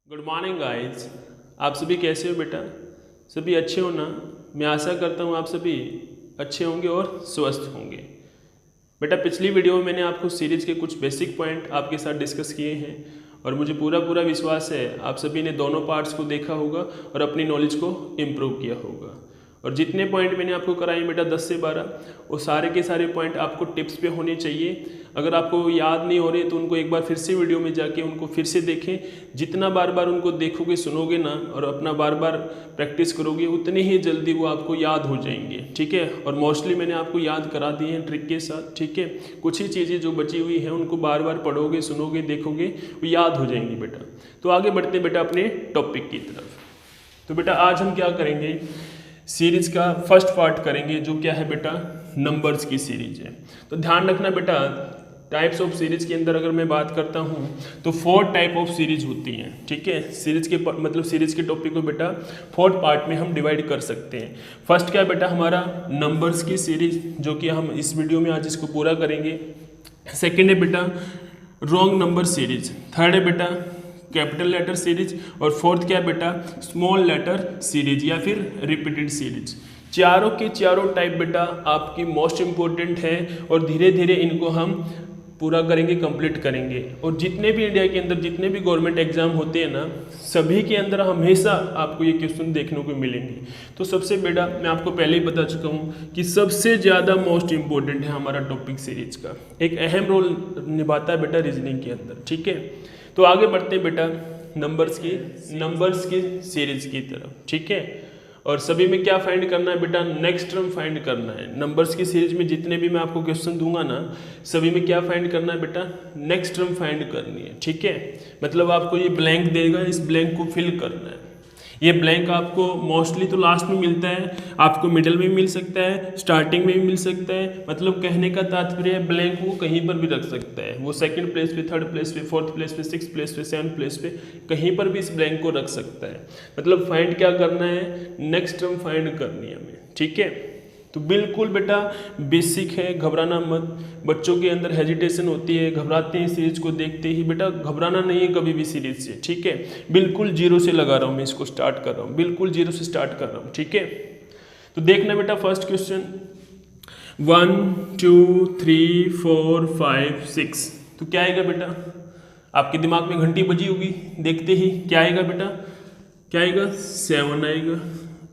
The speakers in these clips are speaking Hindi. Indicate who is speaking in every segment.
Speaker 1: Good morning guys. आप सभी कैसे हो बेटा? सभी अच्छे हो ना? मैं आशा करता हूँ आप सभी अच्छे होंगे और स्वस्थ होंगे। बेटा पिछली वीडियो में मैंने आपको सीरीज के कुछ बेसिक पॉइंट आपके साथ डिस्कस किए हैं और मुझे पूरा विश्वास है आप सभी ने दोनों पार्ट्स को देखा होगा और अपनी नॉलेज को इम्प्रूव किया होगा। और जितने पॉइंट मैंने आपको कराए बेटा 10 से 12 वो सारे के सारे पॉइंट आपको टिप्स पे होने चाहिए। अगर आपको याद नहीं हो रहे तो उनको एक बार फिर से वीडियो में जाके उनको फिर से देखें। जितना बार उनको देखोगे सुनोगे ना और अपना बार प्रैक्टिस करोगे उतने ही जल्दी वो आपको याद हो जाएंगे। ठीक है, और मोस्टली मैंने आपको याद करा दिए हैं ट्रिक के साथ। ठीक है, कुछ ही चीज़ें जो बची हुई हैं उनको बार पढ़ोगे सुनोगे देखोगे वो याद हो जाएंगी बेटा। तो आगे बढ़ते बेटा अपने टॉपिक की तरफ। तो बेटा आज हम क्या करेंगे, सीरीज का फर्स्ट पार्ट करेंगे जो क्या है बेटा, नंबर्स की सीरीज है। तो ध्यान रखना बेटा, टाइप्स ऑफ सीरीज के अंदर अगर मैं बात करता हूँ तो 4 टाइप ऑफ सीरीज होती हैं। ठीक है, सीरीज के मतलब सीरीज के टॉपिक को बेटा 4 पार्ट में हम डिवाइड कर सकते हैं। फर्स्ट क्या बेटा हमारा नंबर्स की सीरीज, जो कि हम इस वीडियो में आज इसको पूरा करेंगे। सेकेंड है बेटा रॉन्ग नंबर सीरीज। थर्ड है बेटा कैपिटल लेटर सीरीज और फोर्थ क्या बेटा स्मॉल लेटर सीरीज या फिर रिपीटेड सीरीज। चारों के चारों टाइप बेटा आपकी मोस्ट इम्पोर्टेंट है और धीरे धीरे इनको हम पूरा करेंगे, कंप्लीट करेंगे। और जितने भी इंडिया के अंदर जितने भी गवर्नमेंट एग्जाम होते हैं ना, सभी के अंदर हमेशा आपको ये क्वेश्चन देखने को मिलेंगे। तो सबसे बेटा मैं आपको पहले ही बता चुका हूँ कि सबसे ज़्यादा मोस्ट इम्पोर्टेंट है हमारा टॉपिक सीरीज का, एक अहम रोल निभाता है बेटा रीजनिंग के अंदर। ठीक है, तो आगे बढ़ते हैं बेटा नंबर्स की सीरीज की तरफ। ठीक है, और सभी में क्या फाइंड करना है बेटा, नेक्स्ट टर्म फाइंड करना है। नंबर्स की सीरीज में जितने भी मैं आपको क्वेश्चन दूंगा ना, सभी में क्या फाइंड करना है बेटा, नेक्स्ट टर्म फाइंड करनी है। ठीक है, मतलब आपको ये ब्लैंक देगा, इस ब्लैंक को फिल करना है। ये ब्लैंक आपको मोस्टली तो लास्ट में मिलता है, आपको मिडल में मिल सकता है, स्टार्टिंग में भी मिल सकता है। मतलब कहने का तात्पर्य है ब्लैंक को कहीं पर भी रख सकता है, वो सेकंड प्लेस पे, थर्ड प्लेस पे, फोर्थ प्लेस पे, सिक्स प्लेस पे, सेवन्थ प्लेस पे, कहीं पर भी इस ब्लैंक को रख सकता है। मतलब फाइंड क्या करना है, नेक्स्ट टर्म फाइंड करनी है हमें। ठीक है, तो बिल्कुल बेटा बेसिक है, घबराना मत। बच्चों के अंदर हेजिटेशन होती है, घबराते हैं सीरीज को देखते ही। बेटा घबराना नहीं है कभी भी सीरीज से। ठीक है, बिल्कुल जीरो से लगा रहा हूँ मैं इसको, स्टार्ट कर रहा हूँ, बिल्कुल जीरो से स्टार्ट कर रहा हूँ। ठीक है, तो देखना बेटा फर्स्ट क्वेश्चन 1 2 3 4 5 6। तो क्या आएगा बेटा, आपके दिमाग में घंटी बजी होगी देखते ही, क्या आएगा बेटा, क्या आएगा, 7 आएगा।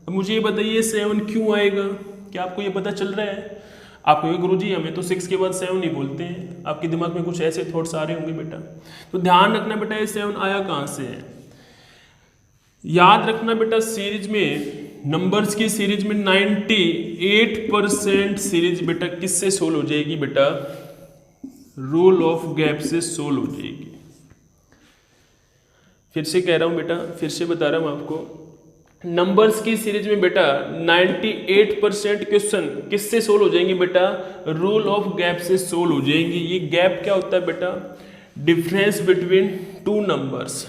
Speaker 1: अब मुझे ये बताइए 7 क्यों आएगा, क्या आपको ये पता चल रहा है? आपको ये गुरुजी हमें तो 6 के बाद 7 नहीं बोलते हैं, आपके दिमाग में कुछ ऐसे थॉट्स आ रहे होंगे बेटा। तो ध्यान रखना बेटा ये 7 आया कहाँ से है। याद रखना बेटा सीरीज में, नंबर्स की सीरीज में 98% सीरीज बेटा किससे सोल्व हो जाएगी बेटा, रूल ऑफ गैप से सोल्व हो जाएगी। फिर से कह रहा हूं बेटा, फिर से बता रहा हूं आपको, नंबर्स की सीरीज में बेटा 98% क्वेश्चन किससे सोल्व हो जाएंगे बेटा, रूल ऑफ गैप से सोल्व हो जाएंगे। ये गैप क्या होता है बेटा, डिफरेंस बिटवीन 2 नंबर्स,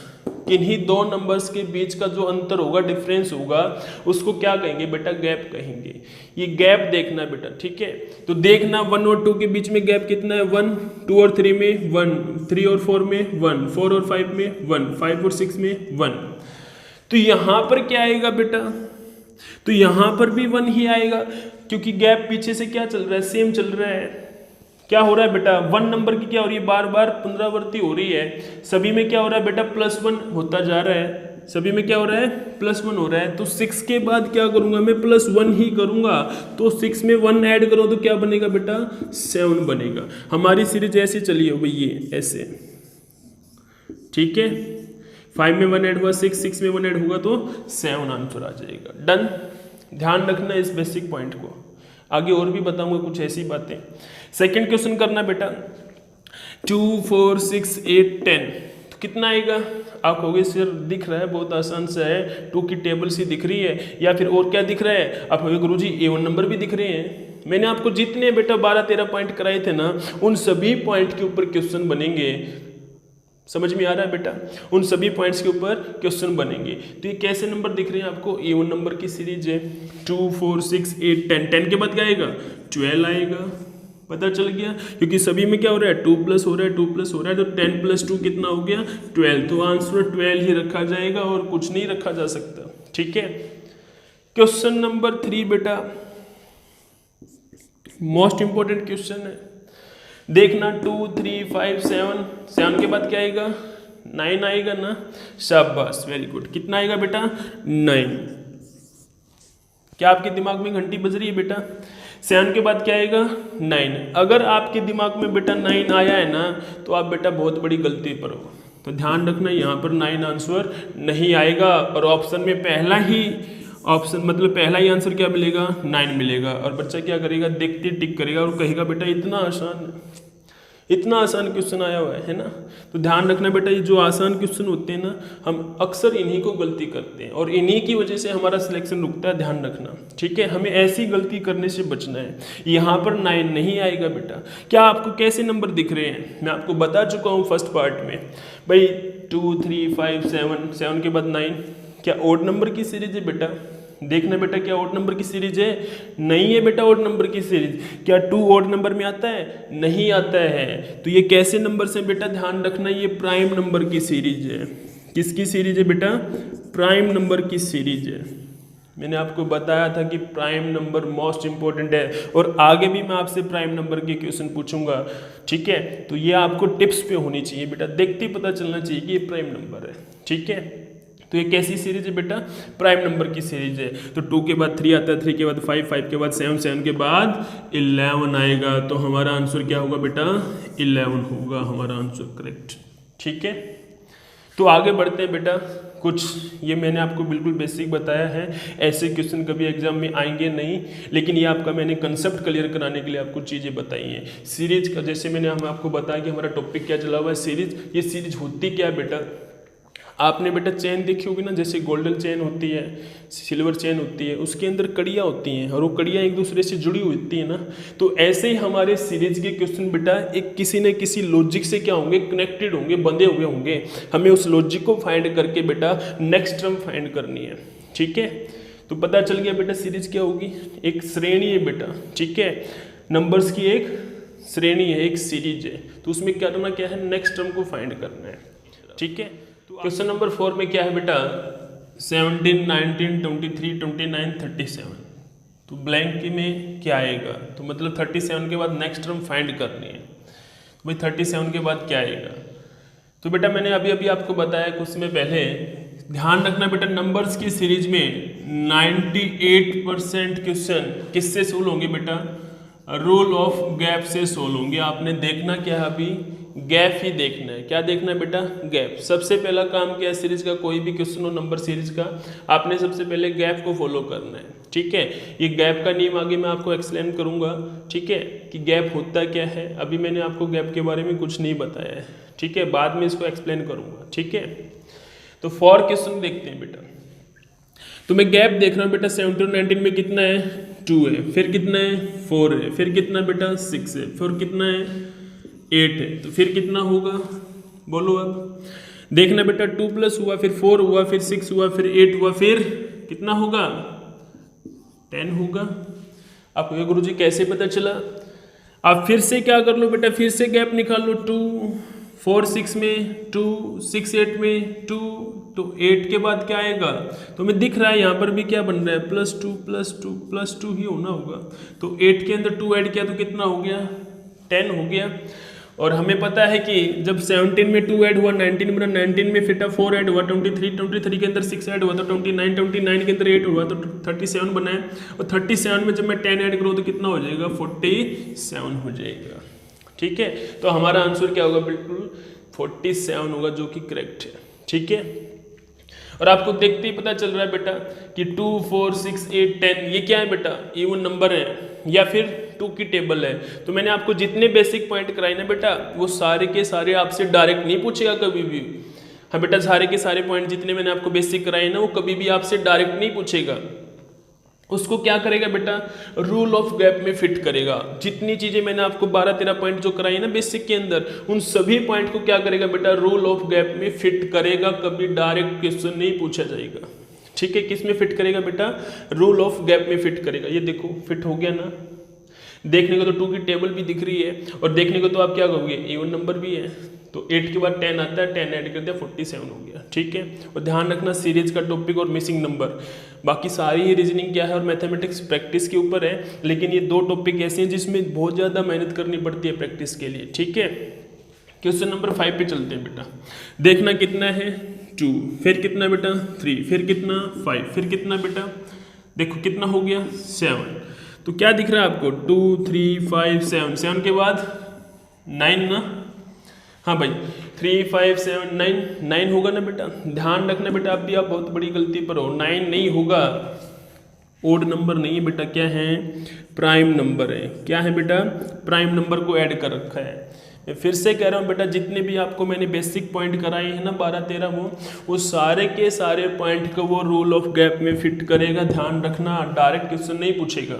Speaker 1: किन्हीं 2 नंबर्स के बीच का जो अंतर होगा, डिफरेंस होगा, उसको क्या कहेंगे बेटा, गैप कहेंगे। ये गैप देखना है बेटा। ठीक है, तो देखना 1 और 2 के बीच में गैप कितना है, 1, 2 और 3 में 1, 3 और 4 में 1, 4 और 5 में 1, 5 और 6 में 1। तो यहां पर क्या आएगा बेटा, तो यहां पर भी 1 ही आएगा, क्योंकि गैप पीछे से क्या चल रहा है, सेम चल रहा है। क्या हो रहा है बेटा, 1 नंबर की क्या हो रही है, बार पुनरावृत्ति हो रही है। सभी में क्या हो रहा है बेटा, +1 होता जा रहा है, सभी में क्या हो रहा है, +1 हो रहा है। तो 6 के बाद क्या करूंगा मैं, +1 ही करूंगा। तो 6 में 1 ऐड करो तो क्या बनेगा बेटा, 7 बनेगा। हमारी सीरीज ऐसे चली हो गई है, ऐसे। ठीक है, 5 में 1 ऐड हुआ 6 में 1 ऐड होगा तो 7 आंसर आ जाएगा। डन, ध्यान रखना इस बेसिक पॉइंट को, आगे और भी बताऊंगा कुछ ऐसी बातें। सेकंड क्वेश्चन करना बेटा 2 4 6 8 10। तो कितना आएगा, आप कहोगे सर दिख रहा है, बहुत आसान सा है, 2 की टेबल सी दिख रही है, या फिर और क्या दिख रहा है, आप कहोगे गुरुजी A1 नंबर भी दिख रहे हैं। मैंने आपको जितने बेटा 12-13 पॉइंट कराए थे ना, उन सभी पॉइंट के ऊपर क्वेश्चन बनेंगे। समझ में आ रहा है बेटा, उन सभी पॉइंट्स के ऊपर क्वेश्चन बनेंगे। तो ये कैसे नंबर दिख रहे हैं आपको, A1 नंबर की सीरीज है, 2 4 6 8 10। 10 के बाद क्या आएगा, 12 आएगा। पता चल गया, क्योंकि सभी में क्या हो रहा है 2 प्लस हो रहा है, 2 प्लस हो रहा है, तो 10 + 2 कितना हो गया 12। तो आंसर 12 ही रखा जाएगा और कुछ नहीं रखा जा सकता। ठीक है, क्वेश्चन नंबर 3 बेटा मोस्ट इंपॉर्टेंट क्वेश्चन है, देखना 2 3 5 7, 7 के बाद क्या आएगा 9 आएगा ना, शाबाश वेरी गुड। कितना आएगा बेटा 9। क्या आपके दिमाग में घंटी बज रही है बेटा? 7 के बाद क्या आएगा 9। अगर आपके दिमाग में बेटा 9 आया है ना, तो आप बेटा बहुत बड़ी गलती पर हो। तो ध्यान रखना यहाँ पर 9 आंसर नहीं आएगा, और ऑप्शन में पहला ही ऑप्शन मतलब पहला ही आंसर क्या मिलेगा 9 मिलेगा। और बच्चा क्या करेगा देखते टिक करेगा और कहेगा बेटा इतना आसान क्वेश्चन आया हुआ है ना। तो ध्यान रखना बेटा, ये जो आसान क्वेश्चन होते हैं ना, हम अक्सर इन्हीं को गलती करते हैं और इन्हीं की वजह से हमारा सिलेक्शन रुकता है। ध्यान रखना, ठीक है, हमें ऐसी गलती करने से बचना है। यहाँ पर 9 नहीं आएगा बेटा। क्या आपको कैसे नंबर दिख रहे हैं? मैं आपको बता चुका हूँ फर्स्ट पार्ट में भाई 2 3 5 7, 7 के बाद 9। क्या ओड नंबर की सीरीज है बेटा? देखना बेटा, क्या ओड नंबर की सीरीज है? नहीं है बेटा ओड नंबर की सीरीज। क्या 2 ओड नंबर में आता है? नहीं आता है। तो ये कैसे नंबर से बेटा? ध्यान रखना, ये प्राइम नंबर की सीरीज है। किसकी सीरीज है बेटा? प्राइम नंबर की सीरीज है। मैंने आपको बताया था कि प्राइम नंबर मोस्ट इंपॉर्टेंट है, और आगे भी मैं आपसे प्राइम नंबर के क्वेश्चन पूछूंगा। ठीक है, तो ये आपको टिप्स पे होनी चाहिए बेटा, देखते ही पता चलना चाहिए कि ये प्राइम नंबर है। ठीक है, तो ये कैसी सीरीज है बेटा? प्राइम नंबर की सीरीज है। तो 2 के बाद 3 आता है, 3 के बाद 5, 5 के बाद 7, 7 के बाद 11 आएगा। तो हमारा आंसर क्या होगा बेटा? 11 होगा हमारा आंसर करेक्ट। ठीक है, तो आगे बढ़ते हैं बेटा। कुछ ये मैंने आपको बिल्कुल बेसिक बताया है, ऐसे क्वेश्चन कभी एग्जाम में आएंगे नहीं, लेकिन ये आपका मैंने कंसेप्ट क्लियर कराने के लिए आपको चीज़ें बताई हैं। सीरीज का जैसे मैंने आपको बताया कि हमारा टॉपिक क्या चला हुआ है सीरीज। ये सीरीज होती क्या है बेटा? आपने बेटा चेन देखी होगी ना, जैसे गोल्डन चेन होती है, सिल्वर चेन होती है, उसके अंदर कड़ियाँ होती हैं और वो कड़ियाँ एक दूसरे से जुड़ी होती है ना। तो ऐसे ही हमारे सीरीज के क्वेश्चन बेटा एक किसी न किसी लॉजिक से क्या होंगे? कनेक्टेड होंगे, बंधे हुए होंगे। हमें उस लॉजिक को फाइंड करके बेटा नेक्स्ट टर्म फाइंड करनी है। ठीक है, तो पता चल गया बेटा सीरीज क्या होगी? एक श्रेणी है बेटा। ठीक है, नंबर्स की एक श्रेणी है, एक सीरीज है। तो उसमें क्या करना क्या है? नेक्स्ट टर्म को फाइंड करना है। ठीक है, क्वेश्चन नंबर 4 में क्या है बेटा? 17, 19, 23, 29, 37। तो ब्लैंक में क्या आएगा? तो मतलब 37 के बाद नेक्स्ट टर्म फाइंड करनी है। तो भाई 37 के बाद क्या आएगा? तो बेटा मैंने अभी आपको बताया कुछ समय पहले, ध्यान रखना बेटा, नंबर्स की सीरीज में 98% क्वेश्चन किससे सोल्व होंगे बेटा? रूल ऑफ गैप से सोल्व होंगे। आपने देखना क्या है? अभी गैप ही देखना है। क्या देखना है बेटा? गैप। सबसे पहला काम क्या है सीरीज का? कोई भी क्वेश्चन हो नंबर सीरीज का, आपने सबसे पहले गैप को फॉलो करना है। ठीक है, ये गैप का नियम आगे मैं आपको एक्सप्लेन करूंगा। ठीक है, कि गैप होता क्या है। अभी मैंने आपको गैप के बारे में कुछ नहीं बताया है। ठीक है, बाद में इसको एक्सप्लेन करूंगा। ठीक है, तो 4 क्वेश्चन देखते हैं बेटा। तो मैं गैप देख रहा हूँ बेटा, 17 और 19 में कितना है? 2 है, फिर कितना है? 4 है, फिर कितना बेटा? 6 है, फिर कितना है? 8 है, तो फिर कितना होगा? बोलो अब। देखना बेटा, 2 प्लस हुआ, फिर 4 हुआ, फिर 6 हुआ, फिर 8 हुआ, फिर कितना होगा? 10 होगा। आपको गुरुजी कैसे पता चला? आप फिर से क्या कर लो बेटा, फिर से गैप निकाल लो। 2 4 6 में 2, 6 8 में 2, तो 8 के बाद क्या आएगा? तो हमें दिख रहा है यहाँ पर भी क्या बन रहा है? +2 +2 +2 ही होना होगा। तो 8 के अंदर 2 ऐड किया तो कितना हो गया? 10 हो गया। और हमें पता है कि जब 17 में 2 ऐड हुआ 19 बना, 19 में फिर 4 ऐड हुआ 23 के अंदर 6 ऐड हुआ तो 29 के अंदर 8 हुआ तो 37 बना है। और 37 में जब मैं 10 ऐड करूँ तो कितना हो जाएगा? 47 हो जाएगा। ठीक है, तो हमारा आंसर क्या होगा? बिल्कुल 47 होगा, जो कि करेक्ट है। ठीक है, और आपको देखते ही पता चल रहा है बेटा कि 2 4 6 8 10 ये क्या है बेटा? इवन नंबर है या फिर 2 की टेबल है। तो मैंने आपको जितने बेसिक पॉइंट कराए ना बेटा, वो सारे के सारे आपसे डायरेक्ट नहीं पूछेगा कभी भी। हाँ बेटा, सारे के सारे पॉइंट जितने मैंने आपको बेसिक कराए ना, वो कभी भी आपसे डायरेक्ट नहीं पूछेगा। उसको क्या करेगा बेटा? रूल ऑफ गैप में फिट करेगा। जितनी चीजें मैंने आपको 12-13 पॉइंट जो कराई ना बेसिक के अंदर, उन सभी पॉइंट को क्या करेगा बेटा? रूल ऑफ गैप में फिट करेगा। कभी डायरेक्ट क्वेश्चन नहीं पूछा जाएगा। ठीक है, किस में फिट करेगा बेटा? रूल ऑफ गैप में फिट करेगा। ये देखो फिट हो गया ना। देखने को तो 2 की टेबल भी दिख रही है और देखने को तो आप क्या कहोगे इवन नंबर भी है, तो 8 के बाद 10 आता है, 10 ऐड कर दिया 47 हो गया। ठीक है, और ध्यान रखना सीरीज का टॉपिक और मिसिंग नंबर, बाकी सारी ही रीजनिंग क्या है और मैथमेटिक्स प्रैक्टिस के ऊपर है, लेकिन ये 2 टॉपिक ऐसे हैं जिसमें बहुत ज़्यादा मेहनत करनी पड़ती है प्रैक्टिस के लिए। ठीक है, क्वेश्चन नंबर 5 पे चलते हैं बेटा। देखना कितना है 2, फिर कितना बेटा 3, फिर कितना 5, फिर कितना बेटा देखो कितना हो गया 7। तो क्या दिख रहा है आपको 2 3 5 7, 7 के बाद 9 ना, हाँ भाई 3 5 7 9, 9 होगा ना बेटा। ध्यान रखना बेटा आप बहुत बड़ी गलती पर हो, 9 नहीं होगा, ओड नंबर नहीं है बेटा, क्या है प्राइम नंबर है। क्या है बेटा प्राइम नंबर को ऐड कर रखा है। मैं फिर से कह रहा हूँ बेटा जितने भी आपको मैंने बेसिक पॉइंट कराए हैं ना 12-13 वो सारे के सारे पॉइंट को वो रूल ऑफ गैप में फिट करेगा। ध्यान रखना डायरेक्ट क्वेश्चन नहीं पूछेगा।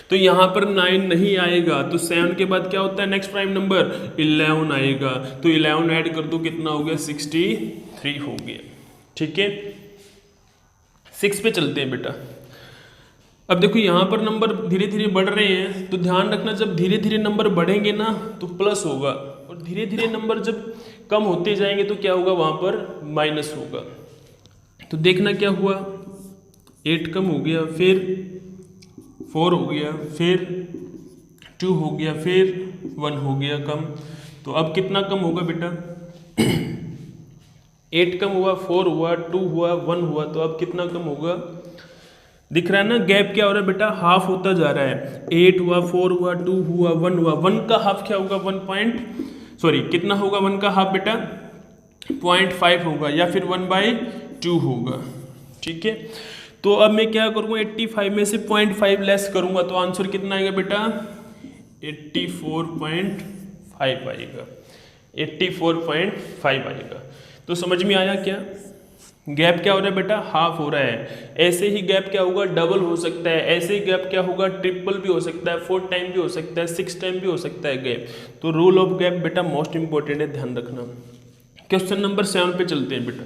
Speaker 1: तो यहाँ पर 9 नहीं आएगा, तो 7 के बाद क्या होता है नेक्स्ट प्राइम नंबर 11 आएगा, तो 11 ऐड कर दो कितना हो गया 63 हो गया। ठीक है, 6 पे चलते हैं बेटा। अब देखो यहाँ पर नंबर धीरे धीरे बढ़ रहे हैं, तो ध्यान रखना जब धीरे धीरे नंबर बढ़ेंगे ना तो प्लस होगा, और धीरे धीरे नंबर जब कम होते जाएंगे तो क्या होगा वहाँ पर माइनस होगा। तो देखना क्या हुआ 8 कम हो गया, फिर 4 हो गया, फिर 2 हो गया, फिर 1 हो गया कम। तो अब कितना कम होगा बेटा 8 कम हुआ, 4 हुआ, 2 हुआ, 1 हुआ, तो अब कितना कम होगा दिख रहा है ना। गैप क्या हो रहा है बेटा हाफ होता जा रहा है। 8 हुआ, 4 हुआ, 2 हुआ, 1 हुआ, 1 का हाफ क्या होगा कितना होगा 1 का हाफ बेटा 0.5 होगा, या फिर 1/2 होगा। ठीक है, तो अब मैं क्या करूँगा 85 में से 0.5 लेस करूँगा, तो आंसर कितना आएगा बेटा 84.5 आएगा, 84.5 आएगा। तो समझ में आया क्या गैप क्या हो रहा है बेटा हाफ हो रहा है। ऐसे ही गैप क्या होगा डबल हो सकता है, ऐसे ही गैप क्या होगा ट्रिपल भी हो सकता है, 4 टाइम भी हो सकता है, 6 टाइम भी हो सकता है गैप। तो रूल ऑफ गैप बेटा मोस्ट इंपॉर्टेंट है, ध्यान रखना। क्वेश्चन नंबर 7 पे चलते हैं बेटा।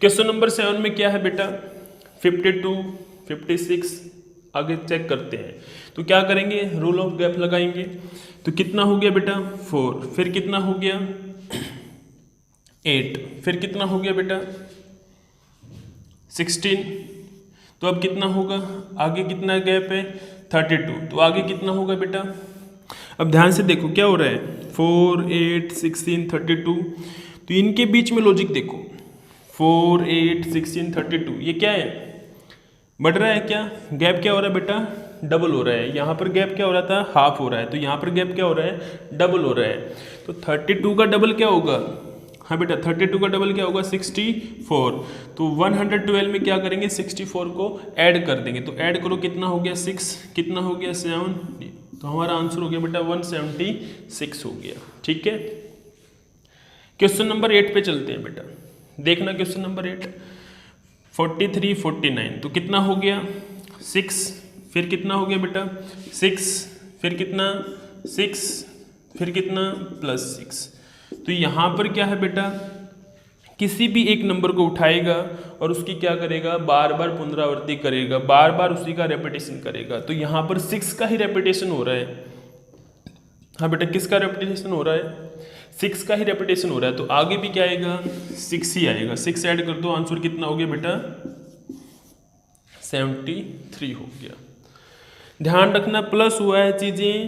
Speaker 1: क्वेश्चन नंबर 7 में क्या है बेटा 52 56 आगे चेक करते हैं। तो क्या करेंगे रूल ऑफ गैप लगाएंगे, तो कितना हो गया बेटा 4, फिर कितना हो गया 8, फिर कितना हो गया बेटा 16, तो अब कितना होगा आगे कितना गैप है 32, तो आगे कितना होगा बेटा। अब ध्यान से देखो क्या हो रहा है 4 8 16 32, तो इनके बीच में लॉजिक देखो 4 8 16 32 ये क्या है बढ़ रहा है, क्या गैप क्या हो रहा है बेटा डबल हो रहा है। यहाँ पर गैप क्या हो रहा था हाफ हो रहा है, तो यहाँ पर गैप क्या हो रहा है डबल हो रहा है। तो 32 का डबल क्या होगा, हाँ बेटा 32 का डबल क्या होगा 64, तो 112 में क्या करेंगे 64 को ऐड कर देंगे, तो ऐड करो कितना हो गया 6, कितना हो गया 7, तो हमारा आंसर हो गया बेटा 176 हो गया। ठीक है, क्वेश्चन नंबर 8 पे चलते हैं बेटा। देखना क्वेश्चन नंबर 8 43 49, तो कितना हो गया 6, फिर कितना हो गया बेटा 6, फिर कितना 6, फिर कितना +6। तो यहाँ पर क्या है बेटा किसी भी एक नंबर को उठाएगा और उसकी क्या करेगा बार बार पुनरावृत्ति करेगा, बार बार उसी का रेपिटेशन करेगा। तो यहाँ पर 6 का ही रेपिटेशन हो रहा है, हाँ बेटा किसका रेपिटेशन हो रहा है 6 का ही रेपिटेशन हो रहा है। तो आगे भी क्या आएगा 6 ही आएगा, 6 ऐड कर दो आंसर कितना हो गया बेटा 73 हो गया। ध्यान रखना प्लस हुआ है चीज़ें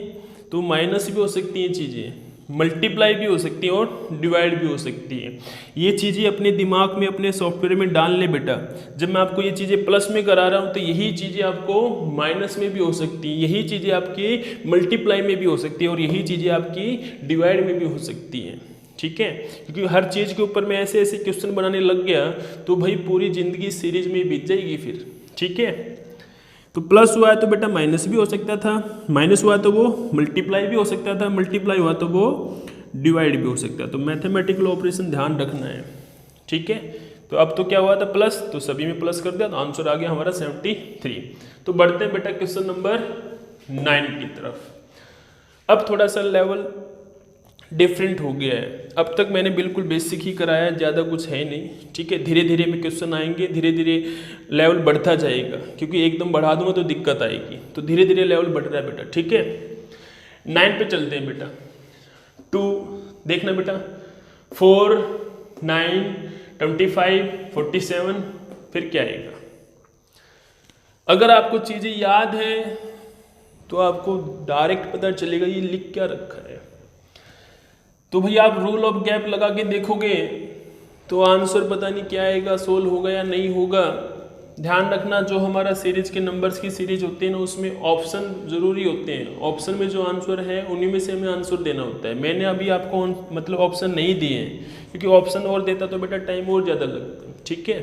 Speaker 1: तो माइनस भी हो सकती हैं, चीज़ें मल्टीप्लाई भी हो सकती है और डिवाइड भी हो सकती है। ये चीज़ें अपने दिमाग में अपने सॉफ्टवेयर में डाल ले बेटा। जब मैं आपको ये चीज़ें प्लस में करा रहा हूँ तो यही चीज़ें आपको माइनस में भी हो सकती हैं, यही चीज़ें आपकी मल्टीप्लाई में भी हो सकती है और यही चीज़ें आपकी डिवाइड में भी हो सकती हैं। ठीक है, क्योंकि हर चीज़ के ऊपर मैं ऐसे ऐसे क्वेश्चन बनाने लग गया तो भाई पूरी ज़िंदगी सीरीज में बीत जाएगी फिर। ठीक है, तो प्लस हुआ है तो बेटा माइनस भी हो सकता था, माइनस हुआ तो वो मल्टीप्लाई भी हो सकता था, मल्टीप्लाई हुआ तो वो डिवाइड भी हो सकता है। तो मैथमेटिकल ऑपरेशन ध्यान रखना है। ठीक है, तो अब तो क्या हुआ था प्लस, तो सभी में प्लस कर दिया तो आंसर आ गया हमारा 73। तो बढ़ते हैं बेटा क्वेश्चन नंबर 9 की तरफ। अब थोड़ा सा लेवल डिफरेंट हो गया है। अब तक मैंने बिल्कुल बेसिक ही कराया, ज़्यादा कुछ है नहीं, ठीक है। धीरे धीरे में क्वेश्चन आएंगे, धीरे धीरे लेवल बढ़ता जाएगा, क्योंकि एकदम बढ़ा दूंगा तो दिक्कत आएगी। तो धीरे धीरे लेवल बढ़ रहा है बेटा, ठीक है। 9 पे चलते हैं बेटा। 2 देखना बेटा, 4, 9, 25, 47, फिर क्या आएगा। अगर आपको चीज़ें याद है तो आपको डायरेक्ट पता चलेगा ये लिख क्या रखा है। तो भाई आप रूल ऑफ गैप लगा के देखोगे तो आंसर पता नहीं क्या आएगा, सोल्व होगा या नहीं होगा। ध्यान रखना, जो हमारा सीरीज के नंबर्स की सीरीज होती है ना, उसमें ऑप्शन जरूरी होते हैं। ऑप्शन में जो आंसर है उन्हीं में से हमें आंसर देना होता है। मैंने अभी आपको मतलब ऑप्शन नहीं दिए हैं, क्योंकि ऑप्शन और देता तो बेटा टाइम और ज़्यादा लगता, ठीक है।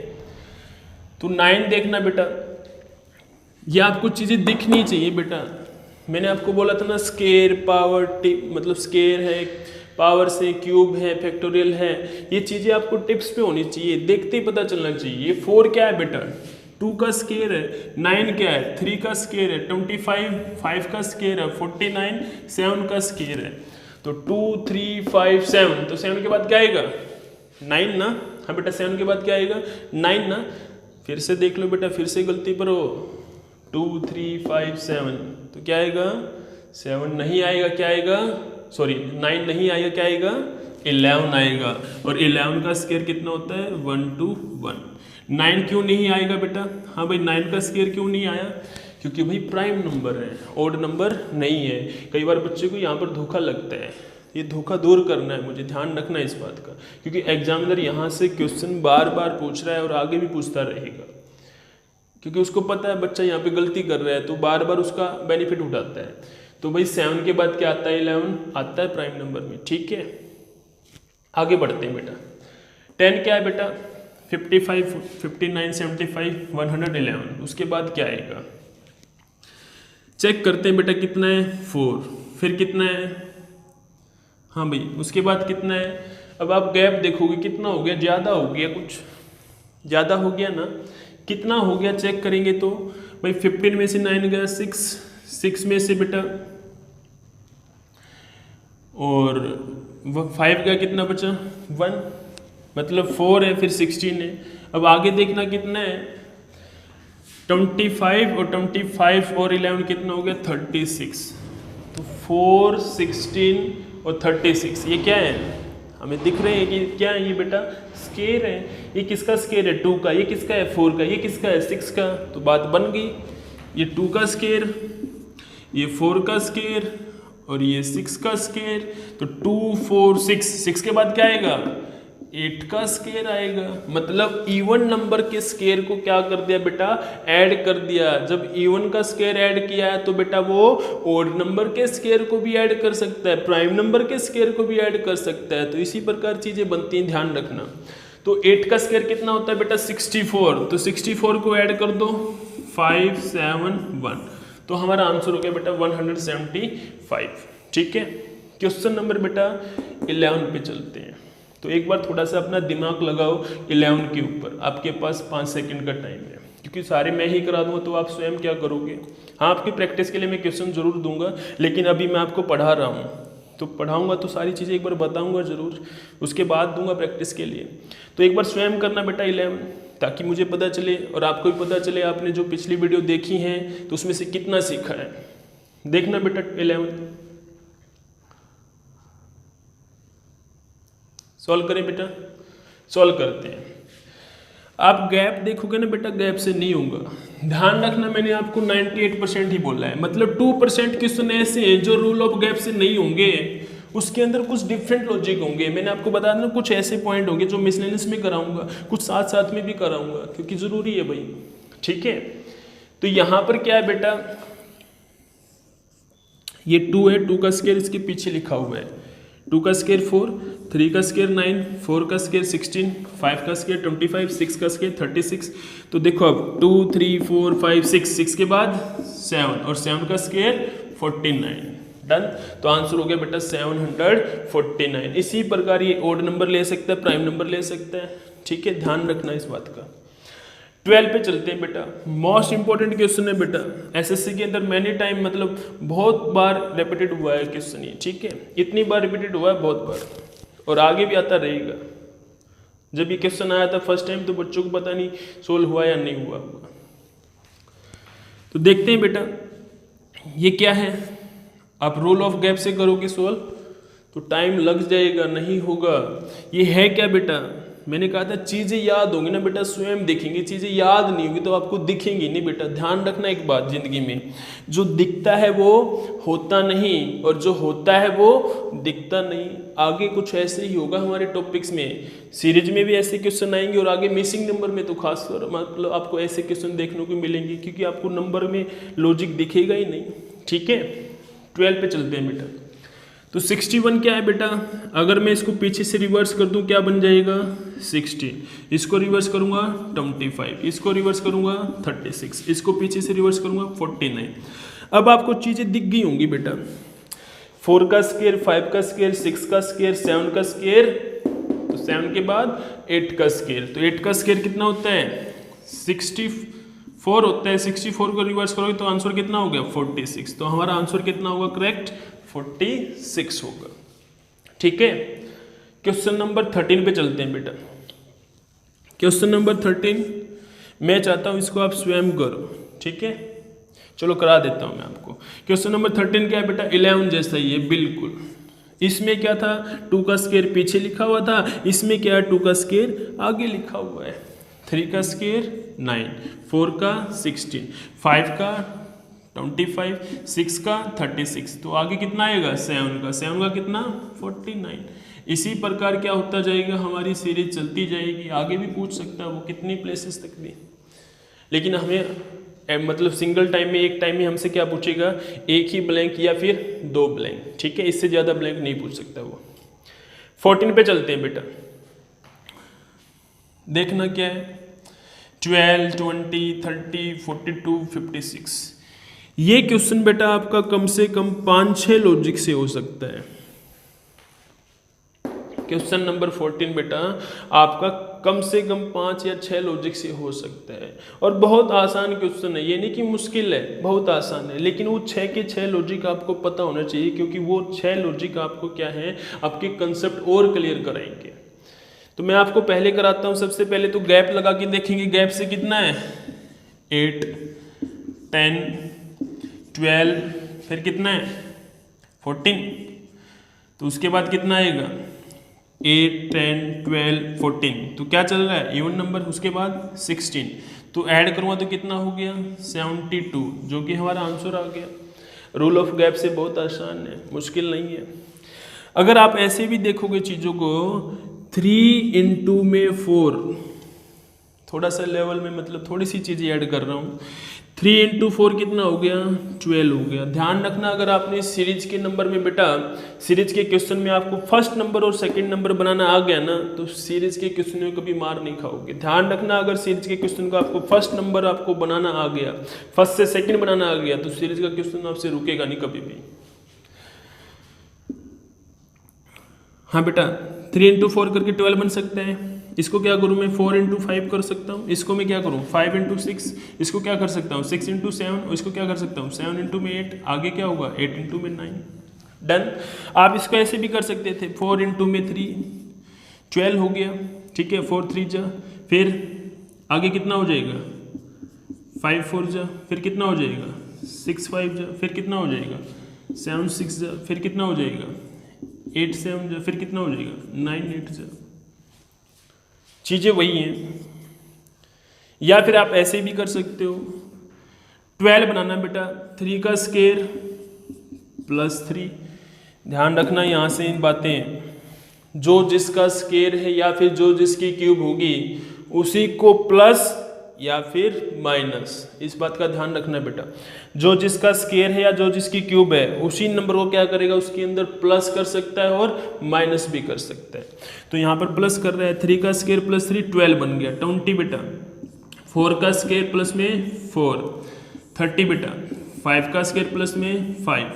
Speaker 1: तो 9 देखना बेटा, ये आपको चीज़ें दिखनी चाहिए बेटा। मैंने आपको बोला था ना, स्केयर पावर मतलब स्केयर है, पावर से क्यूब है, फैक्टोरियल है, ये चीज़ें आपको टिप्स पे होनी चाहिए, देखते ही पता चलना चाहिए। ये 4 क्या है बेटा, 2 का स्केयर है, 9 क्या है, 3 का स्केयर है, 25 5 का स्केयर है, 49 7 का स्केयर है। तो 2 3 5 7, तो 7 के बाद क्या आएगा, 9 ना। हाँ बेटा, 7 के बाद क्या आएगा, 9 ना। फिर से देख लो बेटा, फिर से गलती पर हो, 2 3 5 7, तो क्या आएगा, 7 नहीं आएगा, क्या आएगा, सॉरी 9 नहीं आएगा, क्या आएगा, 11 आएगा। और 11 का स्केयर कितना होता है, 1 2 1। 9 क्यों नहीं आएगा बेटा, हाँ भाई 9 का स्केयर क्यों नहीं आया, क्योंकि भाई प्राइम नंबर है, ऑड नंबर नहीं है। कई बार बच्चे को यहाँ पर धोखा लगता है, ये धोखा दूर करना है मुझे, ध्यान रखना है इस बात का, क्योंकि एग्जामिनर यहाँ से क्वेश्चन बार बार पूछ रहा है और आगे भी पूछता रहेगा, क्योंकि उसको पता है बच्चा यहाँ पे गलती कर रहा है, तो बार बार उसका बेनिफिट उठाता है। तो भाई 7 के बाद क्या आता है, 11 आता है प्राइम नंबर में, ठीक है। आगे बढ़ते हैं बेटा। 10 क्या है बेटा, 55 59 75 111, उसके बाद क्या आएगा, चेक करते हैं बेटा, कितना है, 4, फिर कितना है, हाँ भाई उसके बाद कितना है। अब आप गैप देखोगे कितना हो गया, ज़्यादा हो गया, कुछ ज़्यादा हो गया ना, कितना हो गया चेक करेंगे तो भाई 15 में से 9 गया 6 में से बेटा, और 5 का कितना बचा, 1, मतलब 4 है, फिर 16 है। अब आगे देखना कितना है, 25 और 25 और 11 कितना हो गया, 36। तो 4 16 और 36, ये क्या है, हमें दिख रहे हैं कि क्या है, ये बेटा स्केयर है। ये किसका स्केयर है, 2 का, ये किसका है, 4 का, ये किसका है, 6 का। तो बात बन गई, ये 2 का स्केयर, ये 4 का स्केयर और ये 6 का स्केयर। तो 2 4 6 के बाद क्या आएगा, 8 का स्केयर आएगा। मतलब इवन नंबर के स्केयर को क्या कर दिया बेटा, ऐड कर दिया। जब इवन का स्केयर ऐड किया है तो बेटा वो ओड नंबर के स्केयर को भी ऐड कर सकता है, प्राइम नंबर के स्केयर को भी ऐड कर सकता है। तो इसी प्रकार चीजें बनती हैं, ध्यान रखना। तो 8 का स्केयर कितना होता है बेटा, 64। तो 64 को ऐड कर दो, 5 7 1, तो हमारा आंसर हो गया बेटा 175। ठीक है। क्वेश्चन नंबर बेटा 11 पे चलते हैं। तो एक बार थोड़ा सा अपना दिमाग लगाओ 11 के ऊपर। आपके पास 5 सेकंड का टाइम है, क्योंकि सारे मैं ही करा दूंगा तो आप स्वयं क्या करोगे। हाँ, आपकी प्रैक्टिस के लिए मैं क्वेश्चन जरूर दूंगा, लेकिन अभी मैं आपको पढ़ा रहा हूँ, तो पढ़ाऊंगा तो सारी चीज़ें एक बार बताऊंगा जरूर, उसके बाद दूंगा प्रैक्टिस के लिए। तो एक बार स्वयं करना बेटा 11, ताकि मुझे पता चले और आपको भी पता चले आपने जो पिछली वीडियो देखी है तो उसमें से कितना सीखा है। देखना बेटा 11, सॉल्व करें बेटा, सॉल्व करते हैं। आप गैप देखोगे ना बेटा, गैप से नहीं होगा। ध्यान रखना, मैंने आपको 98% ही बोला है, मतलब 2% क्वेश्चन ऐसे हैं जो रूल ऑफ गैप से नहीं होंगे, उसके अंदर कुछ डिफरेंट लॉजिक होंगे। मैंने आपको बता देना, कुछ ऐसे पॉइंट होंगे जो मिसलेनियस में कराऊंगा, कुछ साथ साथ में भी कराऊंगा, क्योंकि जरूरी है भाई। ठीक है। तो यहां पर क्या है बेटा, ये 2 है, 2 का स्केयर इसके पीछे लिखा हुआ है, 2 का स्केयर 4, 3 का स्केयर 9, 4 का स्केयर 16, 5 का स्केयर 25, 6 का स्केयर 36। तो देखो अब 2 3 4 5 6 के बाद 7 और 7 का स्केयर 49। डन। तो आंसर हो गया बेटा 749। इसी प्रकार ये ओड नंबर ले सकता है, प्राइम नंबर ले सकता है। ठीक है, ध्यान रखना इस बात का। 12 पे चलते हैं बेटा। मोस्ट इंपॉर्टेंट क्वेश्चन है बेटा, एसएससी के अंदर मैनी टाइम मतलब बहुत बार रिपीटेड हुआ है क्वेश्चन ये, ठीक है, इतनी बार रिपीटेड हुआ है बहुत बार, और आगे भी आता रहेगा। जब ये क्वेश्चन आया था फर्स्ट टाइम तो बच्चों को पता नहीं सोल्व हुआ या नहीं हुआ। तो देखते हैं बेटा ये क्या है। आप रोल ऑफ गैप से करोगे सोल्व तो टाइम लग जाएगा, नहीं होगा। ये है क्या बेटा, मैंने कहा था चीज़ें याद होंगी ना बेटा, स्वयं देखेंगे, चीज़ें याद नहीं होगी तो आपको दिखेंगी नहीं बेटा। ध्यान रखना एक बात, जिंदगी में जो दिखता है वो होता नहीं, और जो होता है वो दिखता नहीं। आगे कुछ ऐसे ही होगा हमारे टॉपिक्स में, सीरीज में भी ऐसे क्वेश्चन आएंगे, और आगे मिसिंग नंबर में तो खासकर मतलब आपको ऐसे क्वेश्चन देखने को मिलेंगे, क्योंकि आपको नंबर में लॉजिक दिखेगा ही नहीं, ठीक है। 12 पे चलते हैं बेटा। तो 61 क्या है बेटा, अगर मैं इसको पीछे से रिवर्स कर दूं क्या बन जाएगा 60, इसको रिवर्स करूंगा 25, इसको रिवर्स करूंगा 36, इसको पीछे से रिवर्स करूंगा 49। अब आपको चीज़ें दिख गई होंगी बेटा, 4 का स्क्वायर, 5 का स्क्वायर, 6 का स्क्वायर, 7 का स्क्वायर, तो 7 के बाद 8 का स्क्वायर, तो 8 का स्क्वायर कितना होता है 64 होता है। 64 को रिवर्स करोगे तो आंसर कितना हो गया 46, तो हमारा आंसर कितना होगा करेक्ट 46 होगा, ठीक है। क्वेश्चन नंबर 13 पे चलते हैं बेटा। क्वेश्चन नंबर 13 मैं चाहता हूं इसको आप स्वयं करो, ठीक है, चलो करा देता हूं मैं आपको। क्वेश्चन नंबर 13 क्या है बेटा, 11 जैसा ही है बिल्कुल। इसमें क्या था 2 का स्क्वायर पीछे लिखा हुआ था, इसमें क्या है 2 का स्क्वायर आगे लिखा हुआ है। 3 का स्क्वायर 9, 4 का 16, 5 का 25, 6 का 36, तो आगे कितना आएगा 7 का कितना 49। इसी प्रकार क्या होता जाएगा, हमारी सीरीज चलती जाएगी, आगे भी पूछ सकता है वो कितनी प्लेसेस तक भी। लेकिन हमें मतलब सिंगल टाइम में, एक टाइम में हमसे क्या पूछेगा, एक ही ब्लैंक या फिर 2 ब्लैंक, ठीक है, इससे ज़्यादा ब्लैंक नहीं पूछ सकता वो। 14 पे चलते हैं बेटा। देखना क्या है, 12, 20, 30, 42, 56। ये क्वेश्चन बेटा आपका कम से कम 5-6 लॉजिक से हो सकता है। क्वेश्चन नंबर 14 बेटा आपका कम से कम 5 या 6 लॉजिक से हो सकता है, और बहुत आसान क्वेश्चन है, ये नहीं कि मुश्किल है, बहुत आसान है। लेकिन वो 6 के 6 लॉजिक आपको पता होना चाहिए, क्योंकि वो 6 लॉजिक आपको क्या है, आपके कंसेप्ट और क्लियर कराएंगे। तो मैं आपको पहले कराता हूँ। सबसे पहले तो गैप लगा के देखेंगे, गैप से कितना है 8, 10, 12, फिर कितना है 14, तो उसके बाद कितना आएगा 8, 10, 12, 14, तो क्या चल रहा है इवन नंबर। उसके बाद 16, तो ऐड करूँगा तो कितना हो गया 72, जो कि हमारा आंसर आ गया। रूल ऑफ गैप से बहुत आसान है, मुश्किल नहीं है। अगर आप ऐसे भी देखोगे चीज़ों को, 3 इंटू में 4, थोड़ा सा लेवल में मतलब थोड़ी सी चीज़ें ऐड कर रहा हूँ। 3 इंटू 4 कितना हो गया 12 हो गया। ध्यान रखना, अगर आपने सीरीज के नंबर में बेटा, सीरीज के क्वेश्चन में आपको फर्स्ट नंबर और सेकंड नंबर बनाना आ गया ना, तो सीरीज के क्वेश्चन में कभी मार नहीं खाओगे। ध्यान रखना, अगर सीरीज के क्वेश्चन को आपको फर्स्ट नंबर आपको बनाना आ गया, फर्स्ट से सेकंड बनाना आ गया, तो सीरीज का क्वेश्चन आपसे रुकेगा नहीं कभी भी। हाँ बेटा, 3 इंटू 4 करके 12 बन सकता है। इसको क्या करूँ मैं 4 इंटू 5 कर सकता हूँ। इसको मैं क्या करूँ 5 इंटू 6, इसको क्या कर सकता हूँ 6 इंटू 7, इसको क्या कर सकता हूँ 7 इंटू में 8, आगे क्या होगा 8 इंटू में 9। डन। आप इसको ऐसे भी कर सकते थे, 4 इंटू में 3, 12 हो गया, ठीक है, 4 3 जा, फिर आगे कितना हो जाएगा 5 4 जा, फिर कितना हो जाएगा 6 5 जा, फिर कितना हो जाएगा 7 6 जा, फिर कितना हो जाएगा 8 7 जा, फिर कितना हो जाएगा 9 8 जा। चीज़ें वही हैं। या फिर आप ऐसे भी कर सकते हो, 12 बनाना बेटा, 3 का स्क्वायर प्लस 3। ध्यान रखना यहाँ से इन बातें, जो जिसका स्क्वायर है या फिर जो जिसकी क्यूब होगी उसी को प्लस या फिर माइनस, इस बात का ध्यान रखना बेटा। जो जिसका स्क्वायर है या जो जिसकी क्यूब है उसी नंबर को क्या करेगा, उसके अंदर प्लस कर सकता है और माइनस भी कर सकता है। तो यहाँ पर प्लस कर रहा है, 3 का स्क्वायर प्लस 3 12 बन गया 20 बेटा, 4 का स्क्वायर प्लस में 4 30 बेटा, 5 का स्क्वायर प्लस में 5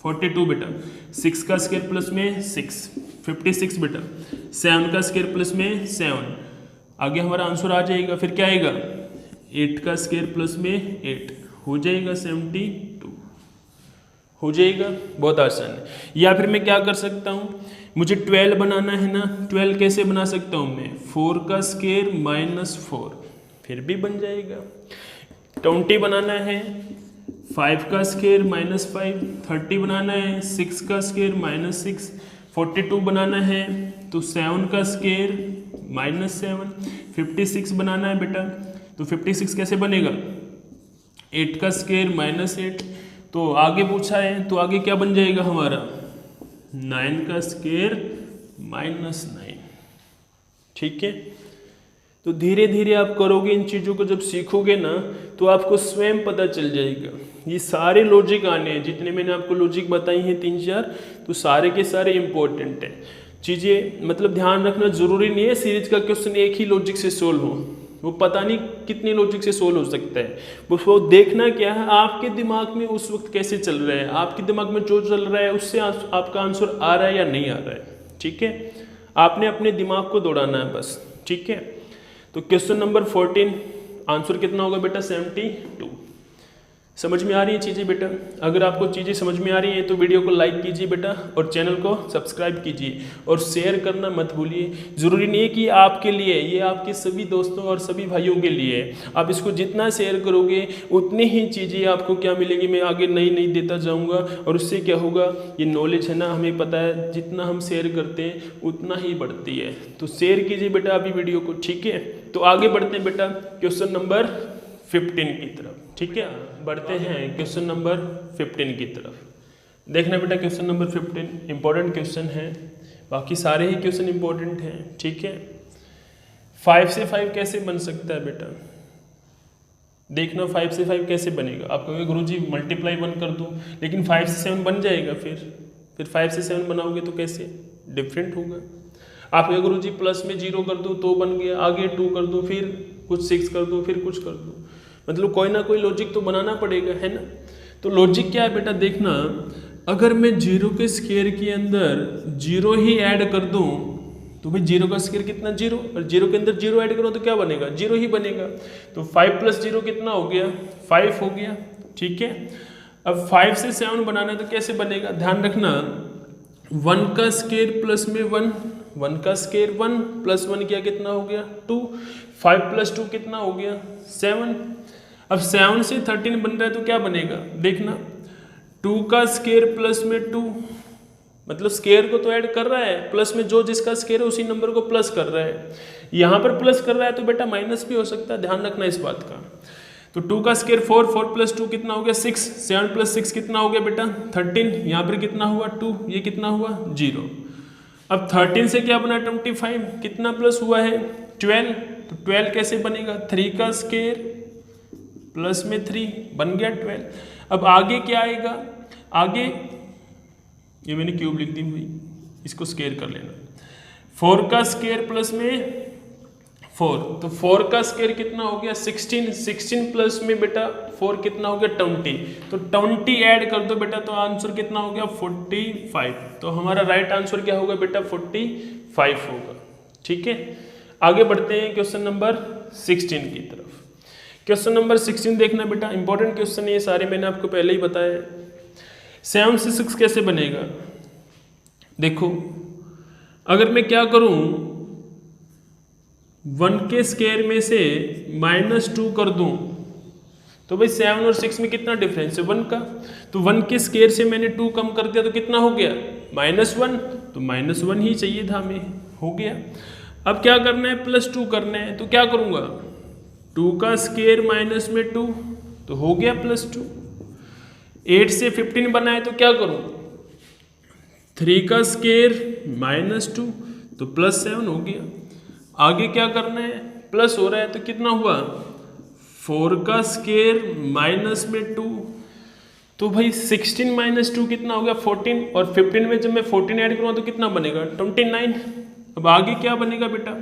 Speaker 1: 42 बेटा, 6 का स्क्वायर प्लस में 6 56 बेटा, 7 का स्क्वायर प्लस में 7, आगे हमारा आंसर आ जाएगा। फिर क्या आएगा 8 का स्क्वायर प्लस में 8 हो जाएगा 72, हो जाएगा। बहुत आसान है। या फिर मैं क्या कर सकता हूँ, मुझे 12 बनाना है ना, 12 कैसे बना सकता हूँ मैं, 4 का स्क्वायर माइनस 4, फिर भी बन जाएगा। 20 बनाना है, 5 का स्क्वायर माइनस 5, 30 बनाना है, 6 का स्क्वायर माइनस 6, 42 बनाना है तो 7 का स्क्वायर माइनस 7, 56 बनाना है बेटा, तो 56 कैसे बनेगा, 8 का स्क्वायर माइनस 8, तो आगे पूछा है तो आगे क्या बन जाएगा हमारा, 9 का स्क्वायर माइनस 9। ठीक है, तो धीरे धीरे आप करोगे, इन चीज़ों को जब सीखोगे ना तो आपको स्वयं पता चल जाएगा। ये सारे लॉजिक आने हैं, जितने मैंने आपको लॉजिक बताई हैं 3-4, तो सारे के सारे इंपॉर्टेंट हैं चीज़ें। मतलब ध्यान रखना जरूरी नहीं है सीरीज का क्वेश्चन एक ही लॉजिक से सोल्व हो, वो पता नहीं कितने लॉजिक से सोल्व हो सकता है। वो देखना क्या है, आपके दिमाग में उस वक्त कैसे चल रहा है, आपके दिमाग में जो चल रहा है उससे आपका आंसर आ रहा है या नहीं आ रहा है। ठीक है, आपने अपने दिमाग को दौड़ाना है बस। ठीक है, तो क्वेश्चन नंबर 14 आंसर कितना होगा बेटा, 72। समझ में आ रही है चीज़ें बेटा? अगर आपको चीज़ें समझ में आ रही हैं तो वीडियो को लाइक कीजिए बेटा, और चैनल को सब्सक्राइब कीजिए, और शेयर करना मत भूलिए। ज़रूरी नहीं है कि आपके लिए, ये आपके सभी दोस्तों और सभी भाइयों के लिए है। आप इसको जितना शेयर करोगे उतनी ही चीज़ें आपको क्या मिलेगी, मैं आगे नई नई देता जाऊँगा, और उससे क्या होगा, ये नॉलेज है ना, हमें पता है जितना हम शेयर करते हैं उतना ही बढ़ती है। तो शेयर कीजिए बेटा अभी वीडियो को। ठीक है, तो आगे बढ़ते हैं बेटा क्वेश्चन नंबर 15 की तरफ। ठीक है, बढ़ते हैं क्वेश्चन नंबर 15 की तरफ। देखना बेटा क्वेश्चन नंबर 15 इंपॉर्टेंट क्वेश्चन है, बाकी सारे ही क्वेश्चन इंपॉर्टेंट हैं। ठीक है, 5 से 5 कैसे बन सकता है बेटा, देखना 5 से 5 कैसे बनेगा। आप कहोगे गुरुजी मल्टीप्लाई 1 कर दूं, लेकिन 5 से 7 बन जाएगा, फिर 5 से 7 बनाओगे तो कैसे, डिफरेंट होगा। आप कहोगे गुरुजी प्लस में 0 कर दूं तो बन गया, आगे 2 कर दूं, फिर कुछ 6 कर दूं, फिर कुछ कर दूं, मतलब कोई ना कोई लॉजिक तो बनाना पड़ेगा, है ना। तो लॉजिक क्या है बेटा, देखना अगर मैं 0 के स्क्वायर के अंदर 0 ही ऐड कर दूं तो भाई 0 का स्क्वायर कितना, 0, और 0 के अंदर 0 ऐड करो तो क्या बनेगा, 0 ही बनेगा। तो 5 + 0 कितना हो गया, 5 हो गया। ठीक है, अब 5 से 7 बनाना है तो कैसे बनेगा, ध्यान रखना 1 का स्क्वायर प्लस में 1, 1 का स्क्वायर 1 + 1 क्या कितना हो गया, 2, 5 + 2 कितना हो गया, 7। अब 7 से 13 बन रहा है तो क्या बनेगा, देखना 2 का स्क्वायर प्लस में 2, मतलब स्क्वायर को तो ऐड कर रहा है, प्लस में जो जिसका स्क्वायर है उसी नंबर को प्लस कर रहा है। यहाँ पर प्लस कर रहा है तो बेटा माइनस भी हो सकता है, ध्यान रखना इस बात का। तो 2 का स्क्वायर 4, 4 + 2 कितना हो गया 6, 7 + 6 कितना हो गया बेटा 13, यहाँ पर कितना हुआ 2, ये कितना हुआ 0। अब 13 से क्या बना 25, कितना प्लस हुआ है 12, तो 12 कैसे बनेगा, 3 का स्क्वायर प्लस में 3 बन गया 12। अब आगे क्या आएगा, आगे ये मैंने क्यूब लिख दी हुई, इसको स्क्वायर कर लेना, 4 का स्क्वायर प्लस में 4, तो 4 का स्क्वायर कितना हो गया 16, 16 प्लस में बेटा 4 कितना हो गया 20, तो 20 ऐड कर दो बेटा तो आंसर कितना हो गया 45। तो हमारा राइट आंसर क्या होगा बेटा 45 होगा। ठीक है, आगे बढ़ते हैं क्वेश्चन नंबर 16 की तरफ। क्वेश्चन नंबर 16 देखना बेटा, इंपॉर्टेंट क्वेश्चन है ये सारे, मैंने आपको पहले ही बताया। 7 से 6 कैसे बनेगा, देखो अगर मैं क्या करूं 1 के स्क्वायर में से -2 कर दूं तो भाई 7 और 6 में कितना डिफरेंस है 1 का, तो 1 के स्क्वायर से मैंने 2 कम कर दिया तो कितना हो गया -1, तो -1 ही चाहिए था हमें, हो गया। अब क्या करना है +2 करना है, तो क्या करूंगा 2 का स्क्वायर माइनस में 2 तो हो गया +2। 8 से 15 बना है तो क्या करूं 3 का स्क्वायर -2 तो +7 हो गया। आगे क्या करना है, प्लस हो रहा है तो कितना हुआ 4 का स्क्वायर माइनस में 2, तो भाई 16 - 2 कितना हो गया 14, और 15 में जब मैं 14 ऐड करूँगा तो कितना बनेगा 29। अब आगे क्या बनेगा बेटा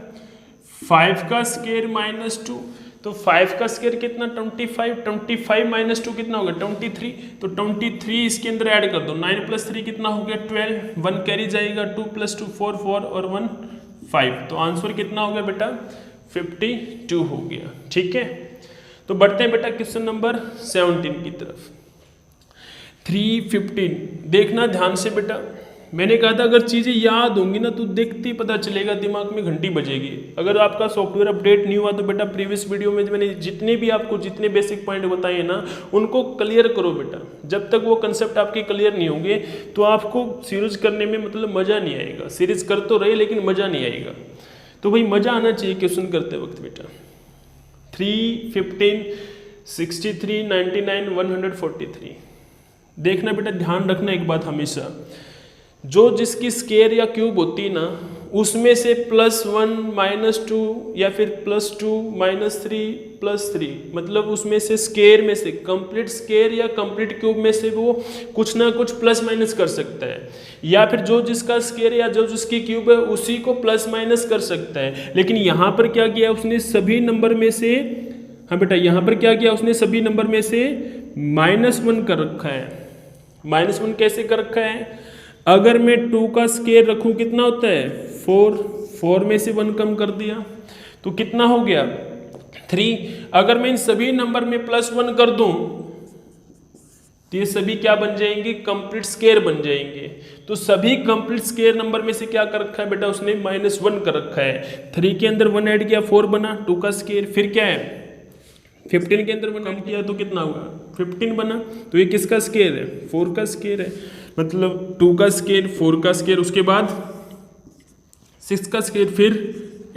Speaker 1: 5 का स्क्वायर -2, तो 5 का स्क्वायर कितना 25, 25 - 2 कितना होगा 23, तो 23 इसके अंदर ऐड कर दो, 9 + 3 कितना हो गया 12, 1 कैरी जाएगा, 2 + 2 4, 4 और 1 5, तो आंसर कितना हो गया बेटा 52 हो गया। ठीक है, तो बढ़ते हैं बेटा क्वेश्चन नंबर 17 की तरफ। 315 देखना ध्यान से बेटा। मैंने कहा था अगर चीज़ें याद होंगी ना तो देखते ही पता चलेगा, दिमाग में घंटी बजेगी। अगर आपका सॉफ्टवेयर अपडेट नहीं हुआ तो बेटा प्रीवियस वीडियो में मैंने जितने बेसिक पॉइंट बताए ना उनको क्लियर करो बेटा। जब तक वो कंसेप्ट आपके क्लियर नहीं होंगे तो आपको सीरीज करने में मतलब मज़ा नहीं आएगा। सीरीज कर तो रहे लेकिन मज़ा नहीं आएगा। तो भाई मज़ा आना चाहिए क्वेश्चन करते वक्त बेटा। 3, 15, 63, 99, 143 देखना बेटा। ध्यान रखना एक बात हमेशा, जो जिसकी स्केयर या क्यूब होती है ना उसमें से +1 -2 या फिर +2 -3 +3 मतलब उसमें से स्केयर में से कंप्लीट स्केयर या कंप्लीट क्यूब में से वो कुछ ना कुछ प्लस माइनस कर सकता है, या फिर जो जिसका स्केयर या जो जिसकी क्यूब है उसी को प्लस माइनस कर सकता है। लेकिन यहाँ पर क्या किया उसने सभी नंबर में से, हाँ बेटा यहाँ पर क्या किया उसने सभी नंबर में से -1 कर रखा है। -1 कैसे कर रखा है? अगर मैं 2 का स्केयर रखूं कितना होता है 4 में से 1 कम कर दिया तो कितना हो गया 3। अगर मैं इन सभी नंबर में +1 कर दूं तो ये सभी क्या बन जाएंगे कंप्लीट स्केयर बन जाएंगे। तो सभी कंप्लीट स्केयर नंबर में से क्या कर रखा है बेटा उसने -1 कर रखा है। 3 के अंदर 1 ऐड किया 4 बना 2 का स्केयर, फिर क्या है 15 के अंदर 1 ऐड किया तो कितना हुआ 15 बना। तो ये किसका स्केयर है 4 का स्केयर है, मतलब 2 का स्केयर 4 का स्केयर उसके बाद 6 का स्केयर फिर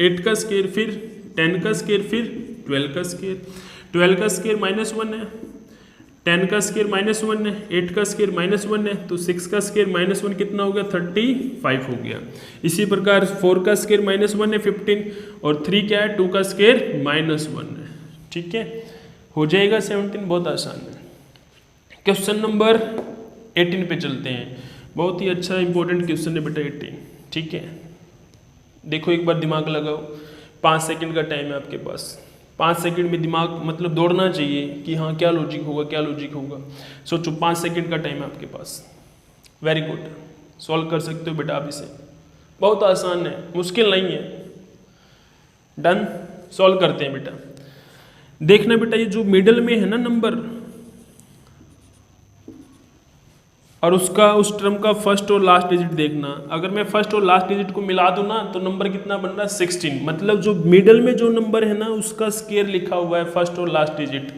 Speaker 1: 8 का स्केयर फिर 10 का स्केयर फिर 12 का स्केयर। 12 का स्केयर -1 है, 10 का स्केयर -1 है, 8 का स्केयर -1 है, तो 6 का स्केयर -1 कितना हो गया 35 हो गया। इसी प्रकार 4 का स्केयर -1 है 15 और 3 क्या है 2 का स्केयर -1 है। ठीक है, हो जाएगा 17, बहुत आसान है। क्वेश्चन नंबर 18 पे चलते हैं। बहुत ही अच्छा इंपॉर्टेंट क्वेश्चन है बेटा 18। ठीक है, देखो एक बार दिमाग लगाओ। 5 सेकंड का टाइम है आपके पास। 5 सेकंड में दिमाग मतलब दौड़ना चाहिए कि हाँ क्या लॉजिक होगा क्या लॉजिक होगा। सोचो 5 सेकंड का टाइम है आपके पास। वेरी गुड, सॉल्व कर सकते हो बेटा आप इसे। बहुत आसान है, मुश्किल नहीं है। डन, सॉल्व करते हैं बेटा। देखना बेटा ये जो मिडल में है ना नंबर और उसका उस टर्म का फर्स्ट और लास्ट डिजिट देखना। अगर मैं फर्स्ट और लास्ट डिजिट को मिला दूं ना तो नंबर कितना बन रहा है 16। मतलब जो मिडल में जो नंबर है ना उसका स्केयर लिखा हुआ है फर्स्ट और लास्ट डिजिट।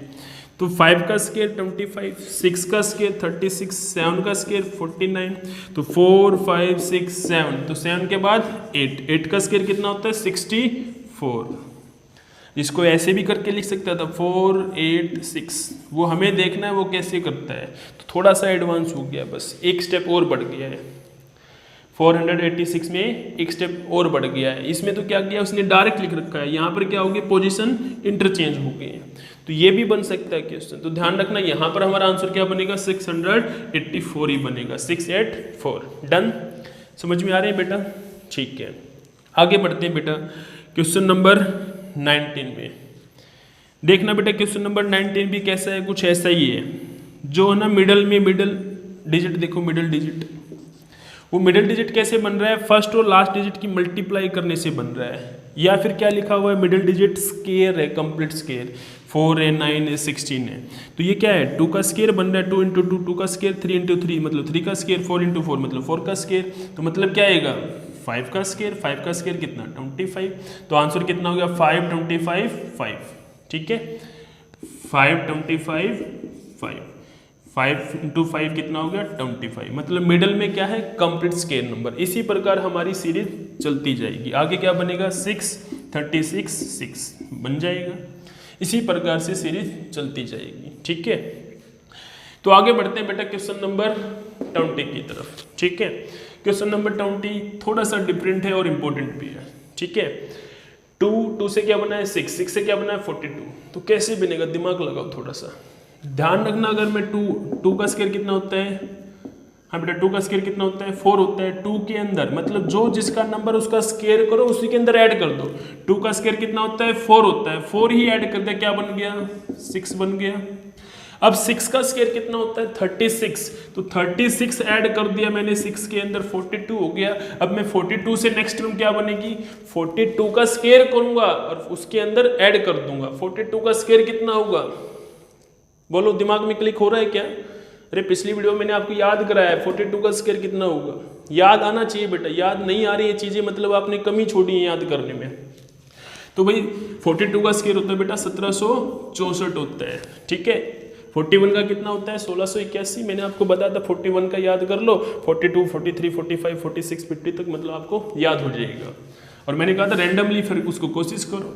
Speaker 1: तो 5 का स्केयर 25, 6 का स्केयर 36, 7 का स्केयर 49, तो 4, 5, 6, 7, तो 7 के बाद 8 का स्केयर कितना होता है 64। इसको ऐसे भी करके लिख सकता था 4, 8, 6। वो हमें देखना है वो कैसे करता है। तो थोड़ा सा एडवांस हो गया, बस एक स्टेप और बढ़ गया है। 486 में एक स्टेप और बढ़ गया है। इसमें तो क्या किया उसने डायरेक्ट लिख रखा है, यहाँ पर क्या हो गया पोजीशन इंटरचेंज हो गई है। तो ये भी बन सकता है क्वेश्चन। तो ध्यान रखना यहाँ पर हमारा आंसर क्या बनेगा 684 ही बनेगा, 684। डन, समझ में आ रहे हैं बेटा? ठीक है, आगे बढ़ते हैं बेटा क्वेश्चन नंबर 19 में। देखना बेटा क्वेश्चन नंबर 19 भी कैसा है, कुछ ऐसा ही है। जो है ना मिडल डिजिट देखो, मिडल डिजिट, वो मिडल डिजिट कैसे बन रहा है फर्स्ट और लास्ट डिजिट की मल्टीप्लाई करने से बन रहा है। या फिर क्या लिखा हुआ है मिडल डिजिट स्केयर है, कंप्लीट स्केयर 4 है 9 है 16 है। तो ये क्या है 2 का स्केयर बन रहा है 2 × 2, 2 का स्केयर 3 × 3 मतलब 3 का स्केयर, 4 × 4 मतलब 4 का स्केयर। तो मतलब क्या आएगा 5 का स्केयर, 5 का स्केयर कितना 25। तो आंसर कितना हो गया 5, 25, 5। ठीक है, 5, 25, 5, 5 × 5 कितना हो गया 25। मतलब मिडल में क्या है कंप्लीट स्केयर नंबर। इसी प्रकार हमारी सीरीज चलती जाएगी। आगे क्या बनेगा 6, 36, 6 बन जाएगा। इसी प्रकार से सीरीज चलती जाएगी। ठीक है, तो आगे बढ़ते हैं बेटा क्वेश्चन नंबर 20 की तरफ। ठीक है, क्वेश्चन नंबर 20 थोड़ा सा डिफरेंट है और इम्पोर्टेंट भी है। ठीक है, 2 से क्या बना है 6 से क्या बना है 42। तो कैसे बनेगा दिमाग लगाओ थोड़ा सा। ध्यान रखना अगर मैं 2 का स्केयर कितना होता है, हाँ बेटा 2 का स्केयर कितना होता है 4 होता है। 2 के अंदर मतलब जो जिसका नंबर उसका स्केयर करो उसी के अंदर ऐड कर दो। 2 का स्केयर कितना होता है 4 होता है, 4 ही ऐड कर दे क्या बन गया 6 बन गया। अब 6 का स्क्वायर कितना होता है 36, तो 36 ऐड कर दिया मैंने 6 के अंदर 42 हो गया। अब मैं 42 से नेक्स्ट टर्म क्या बनेगी 42 का स्क्वायर करूंगा और उसके अंदर ऐड कर दूंगा। 42 का स्क्वायर कितना होगा, बोलो दिमाग में क्लिक हो रहा है क्या? अरे पिछली वीडियो मैंने आपको याद कराया है 42 का स्क्वायर कितना होगा, याद आना चाहिए बेटा। याद नहीं आ रही है चीजें मतलब आपने कमी छोड़ी है याद करने में। तो भाई 42 का स्क्वायर होता है बेटा 1764 होता है, ठीक है। 41 का कितना होता है 1681, मैंने आपको बताया था 41 का याद कर लो, 42, 43, 45, 46, 50 तक मतलब आपको याद हो जाएगा। और मैंने कहा था रैंडमली फिर उसको कोशिश करो।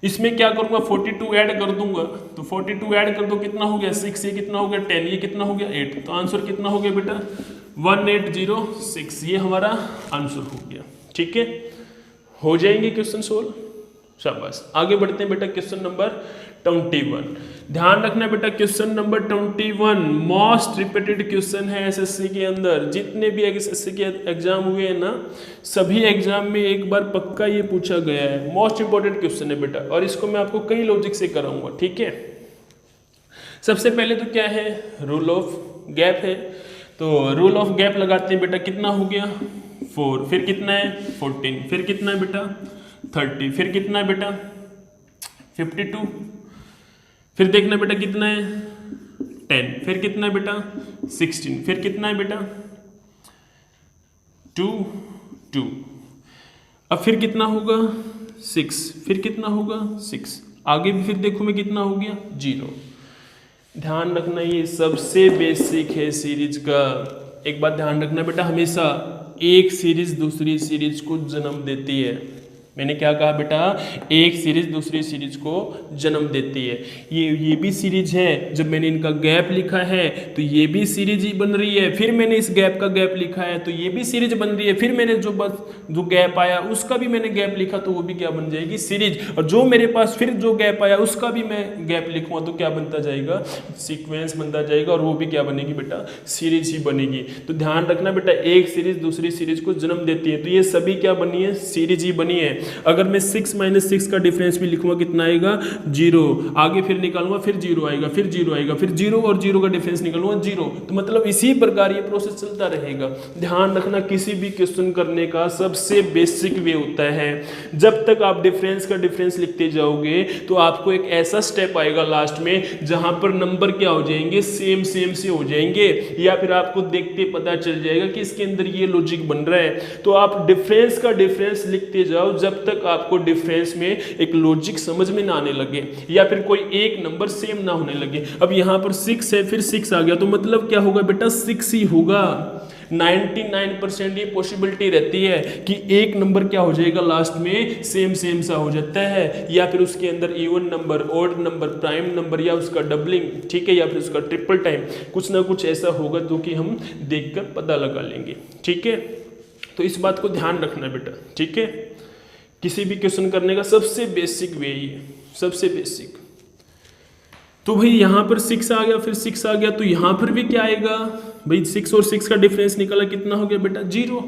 Speaker 1: इसमें क्या करूंगा 42 ऐड कर दूंगा, तो 42 ऐड कर दो कितना हो गया 6, ये कितना हो गया 10, ये कितना हो गया 8, तो आंसर कितना हो गया बेटा 1806, ये हमारा आंसर हो गया, ठीक है। हो जाएंगे क्वेश्चन सोल्व, शाबाश। आगे बढ़ते हैं बेटा क्वेश्चन नंबर 21। ध्यान रखना बेटा question number 21 most repeated question है एसएससी के अंदर। जितने भी एसएससी के एग्जाम हुए हैं ना, सभी एग्जाम में एक बार पक्का ये पूछा गया है, मोस्ट इंपॉर्टेंट क्वेश्चन है बेटा। और इसको मैं आपको कई लॉजिक से कराऊंगा, ठीक है। सबसे पहले तो क्या है रूल ऑफ गैप है, तो रूल ऑफ गैप लगाते हैं बेटा। कितना हो गया 4, फिर कितना है 14, फिर कितना है बेटा 30, फिर कितना है बेटा 52, फिर देखना बेटा कितना है 10, फिर कितना है बेटा 16, फिर कितना है बेटा 2, अब फिर कितना होगा 6, फिर कितना होगा 6, आगे भी फिर देखो मैं कितना हो गया 0। ध्यान रखना ये सबसे बेसिक है सीरीज का। एक बात ध्यान रखना बेटा, हमेशा एक सीरीज दूसरी सीरीज को जन्म देती है। मैंने क्या कहा बेटा, एक सीरीज दूसरी सीरीज को जन्म देती है। ये भी सीरीज है, जब मैंने इनका गैप लिखा है तो ये भी सीरीज ही बन रही है। फिर मैंने इस गैप का गैप लिखा है तो ये भी सीरीज बन रही है। फिर मैंने जो गैप आया उसका भी मैंने गैप लिखा तो वो भी क्या बन जाएगी सीरीज। और जो मेरे पास फिर जो गैप आया उसका भी मैं गैप लिखूंगा तो क्या बनता जाएगा सीक्वेंस बनता जाएगा, और वो भी क्या बनेगी बेटा सीरीज ही बनेगी। तो ध्यान रखना बेटा, एक सीरीज दूसरी सीरीज को जन्म देती है, तो ये सभी क्या बनी है सीरीज ही बनी है। अगर मैं 6 - 6 का डिफरेंस भी लिखूंगा कितना आएगा 0, आगे फिर निकालूंगा फिर 0 आएगा, फिर 0 आएगा, फिर 0 और 0 का डिफरेंस निकालूंगा 0। तो मतलब इसी प्रकार ये प्रोसेस चलता रहेगा। ध्यान रखना किसी भी क्वेश्चन करने का सबसे बेसिक वे होता है, जब तक आप डिफरेंस का डिफरेंस लिखते जाओगे तो आपको एक ऐसा स्टेप आएगा लास्ट में जहां पर नंबर क्या हो जाएंगे सेम से हो जाएंगे, या फिर आपको देखते पता चल जाएगा कि इसके अंदर ये लॉजिक बन रहा है। तो आप डिफरेंस का डिफरेंस लिखते जाओ जब तक आपको डिफरेंस में एक लॉजिक समझ में ना आने लगे, या फिर कोई एक नंबर सेम ना होने लगे। अब यहां पर 6 है फिर 6 आ गया तो मतलब क्या होगा बेटा 6 ही होगा। 99% ये पॉसिबिलिटी रहती है कि एक नंबर क्या हो जाएगा लास्ट में सेम सा हो जाता है, या फिर उसके अंदर even number, odd number, prime number, या उसका डबलिंग, ठीक है, या फिर उसका ट्रिपल टाइम, कुछ ना कुछ ऐसा होगा जो कि हम देखकर पता लगा लेंगे, ठीक है। तो इस बात को ध्यान रखना बेटा, ठीक है। किसी भी क्वेश्चन करने का सबसे बेसिक वे ही है, सबसे बेसिक। तो भाई यहाँ पर 6 आ गया, फिर 6 आ गया, तो यहाँ पर भी क्या आएगा भाई 6 और 6 का डिफरेंस निकला कितना हो गया बेटा 0।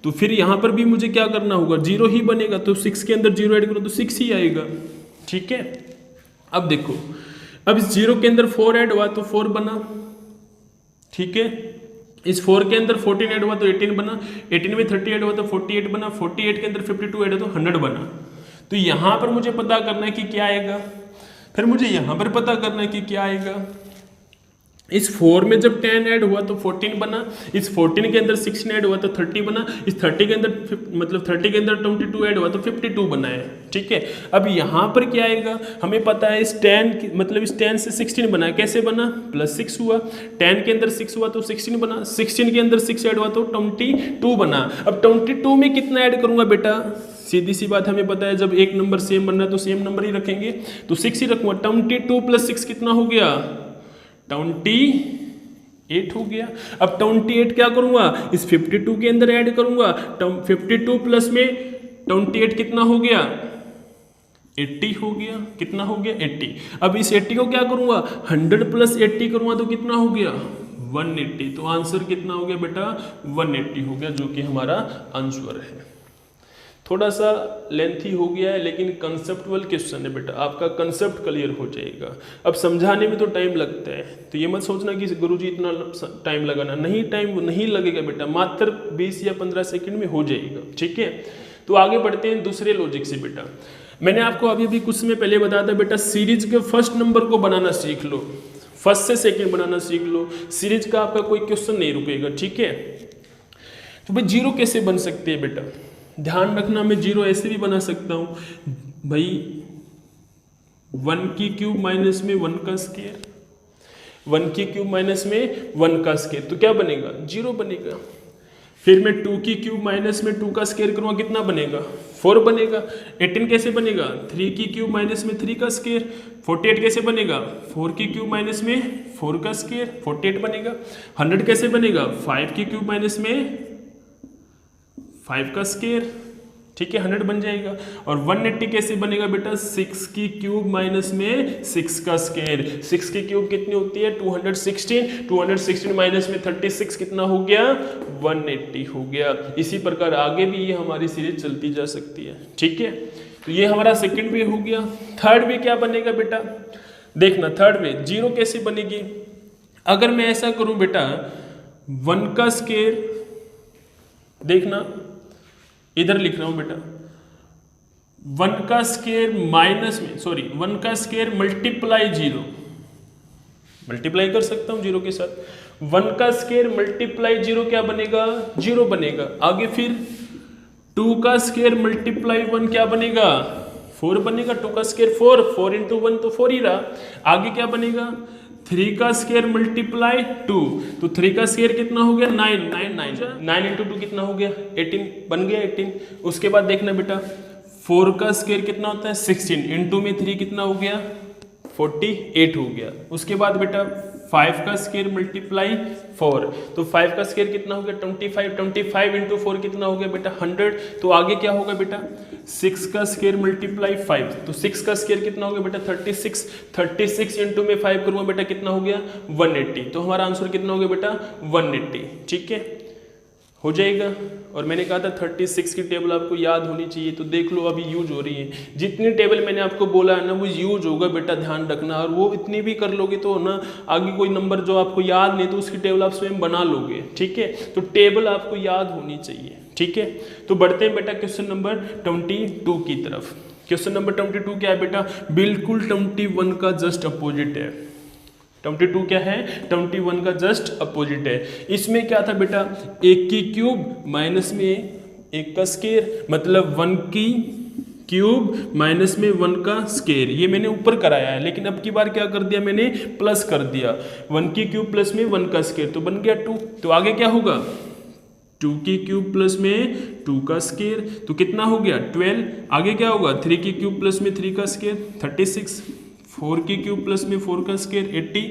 Speaker 1: तो फिर यहाँ पर भी मुझे क्या करना होगा 0 ही बनेगा, तो 6 के अंदर 0 ऐड करो तो 6 ही आएगा, ठीक है। अब देखो, अब इस 0 के अंदर 4 ऐड हुआ तो 4 बना, ठीक है। इस 4 के अंदर 14 ऐड हुआ तो 18 बना, 18 में 30 ऐड हुआ तो 48 बना, 48 के अंदर 52 ऐड हुआ तो 100 बना। तो यहां पर मुझे पता करना है कि क्या आएगा, फिर मुझे यहां पर पता करना है कि क्या आएगा। इस 4 में जब 10 ऐड हुआ तो 14 बना, इस 14 के अंदर 16 ऐड हुआ तो 30 बना, इस 30 के अंदर 30 के अंदर 22 ऐड हुआ तो 52 बना है, ठीक है। अब यहाँ पर क्या आएगा, हमें पता है इस 10 से 16 बना, कैसे बना +6 हुआ, 10 के अंदर 6 हुआ तो 16 बना, 16 के अंदर 6 ऐड हुआ तो 22 बना। अब 22 में कितना ऐड करूंगा बेटा, सीधी सी बात हमें पता है जब एक नंबर सेम बनना है तो सेम नंबर ही रखेंगे, तो 6 ही रखूंगा। 22 + 6 कितना हो गया 28 हो गया। अब 28 क्या करूंगा इस 52 के अंदर ऐड करूंगा, 52 प्लस में 28 कितना हो गया 80 हो गया, कितना हो गया 80। अब इस 80 को क्या करूंगा 100 + 80 करूंगा तो कितना हो गया 180। तो आंसर कितना हो गया बेटा 180 हो गया, जो कि हमारा आंसर है। थोड़ा सा लेंथी हो गया है लेकिन कंसेप्टुअल क्वेश्चन है बेटा, आपका कंसेप्ट क्लियर हो जाएगा। अब समझाने में तो टाइम लगता है, तो ये मत सोचना कि गुरुजी इतना टाइम लगाना, नहीं, टाइम नहीं लगेगा बेटा, मात्र 20 या 15 सेकंड में हो जाएगा। ठीक है, तो आगे बढ़ते हैं दूसरे लॉजिक से बेटा। मैंने आपको अभी कुछ समय पहले बताया था बेटा, सीरीज के फर्स्ट नंबर को बनाना सीख लो, फर्स्ट से सेकंड बनाना सीख लो, सीरीज का आपका कोई क्वेश्चन नहीं रुकेगा। ठीक है, तो भाई जीरो कैसे बन सकते हैं बेटा, ध्यान रखना, मैं जीरो ऐसे भी बना सकता हूँ भाई, 1 की क्यूब माइनस में 1 का स्क्वायर, 1 की क्यूब माइनस में 1 का स्क्वायर, तो क्या बनेगा, जीरो बनेगा। फिर मैं 2 की क्यूब माइनस में 2 का स्क्वायर करूँगा, कितना बनेगा, 4 बनेगा। 18 कैसे बनेगा, 3 की क्यूब माइनस में 3 का स्क्वायर। 48 कैसे बनेगा, 4 की क्यूब माइनस में 4 का स्क्वायर, 48 बनेगा। 100 कैसे बनेगा, 5 की क्यूब माइनस में 5 का स्क्वायर। ठीक है, 100 बन जाएगा। और 180 कैसे बनेगा बेटा, 6 की क्यूब माइनस में 6 का स्क्वायर। 6 की क्यूब कितनी होती है, 216, 216 माइनस में 36 कितना हो गया, 180 हो गया। इसी प्रकार आगे भी ये हमारी सीरीज चलती जा सकती है। ठीक है, तो ये हमारा सेकंड वे हो गया। थर्ड वे क्या बनेगा बेटा, देखना, थर्ड वे जीरो कैसे बनेगी। अगर मैं ऐसा करूं बेटा, 1 का स्क्वायर, देखना इधर लिख रहा हूं बेटा, 1 का स्क्वायर माइनस में, सॉरी 1 का स्क्वायर मल्टीप्लाई जीरो, मल्टीप्लाई कर सकता हूं जीरो के साथ। 1 का स्क्वायर मल्टीप्लाई जीरो क्या बनेगा, जीरो बनेगा। आगे फिर 2 का स्क्वायर मल्टीप्लाई 1 क्या बनेगा, 4 बनेगा। 2 का स्क्वायर 4, 4 इंटू 1 तो 4 ही रहा। आगे क्या बनेगा, 3 का स्क्वायर मल्टीप्लाई 2, तो 3 का स्क्वायर कितना हो गया, 9, 9 इंटू 2 कितना हो गया, 18 बन गया 18। उसके बाद देखना बेटा, 4 का स्क्वायर कितना होता है, 16 इंटू में 3 कितना हो गया, 48 हो गया। उसके बाद बेटा 5 का स्क्वायर मल्टीप्लाई 4, तो 5 का स्क्वायर कितना हो गया, 25, 25 इंटू 4 कितना हो गया बेटा, 100। तो आगे क्या होगा बेटा, 6 का स्क्वायर मल्टीप्लाई 5, तो 6 का स्क्वायर कितना हो गया बेटा, 36, 36 इंटू में 5 करूँगा बेटा, कितना हो गया, 180। तो हमारा आंसर कितना हो गया बेटा, 180। ठीक है, हो जाएगा। और मैंने कहा था 36 की टेबल आपको याद होनी चाहिए, तो देख लो अभी यूज हो रही है। जितनी टेबल मैंने आपको बोला है ना, वो यूज होगा बेटा, ध्यान रखना। और वो इतनी भी कर लोगे तो ना, आगे कोई नंबर जो आपको याद नहीं तो उसकी टेबल आप स्वयं बना लोगे। ठीक है, तो टेबल आपको याद होनी चाहिए। ठीक है, तो बढ़ते हैं बेटा क्वेश्चन नंबर 22 की तरफ। क्वेश्चन नंबर 22 क्या है बेटा, बिल्कुल 21 का जस्ट अपोजिट है। 22 क्या है, 21 का जस्ट अपोजिट है। इसमें क्या था बेटा, 1 की क्यूब माइनस में 1 का स्क्वायर, मतलब 1 की क्यूब माइनस में 1 का स्क्वायर। ये मैंने ऊपर कराया है, लेकिन अब की बार क्या कर दिया मैंने, प्लस कर दिया। 1 की क्यूब प्लस में 1 का स्क्वायर, तो बन गया 2। तो आगे क्या होगा, 2 की क्यूब प्लस में 2 का स्क्वायर, तो कितना हो गया 12। आगे क्या होगा, 3 की क्यूब प्लस में 3 का स्क्वायर 36, 4 की क्यूब प्लस में 4 का स्क्वायर 80,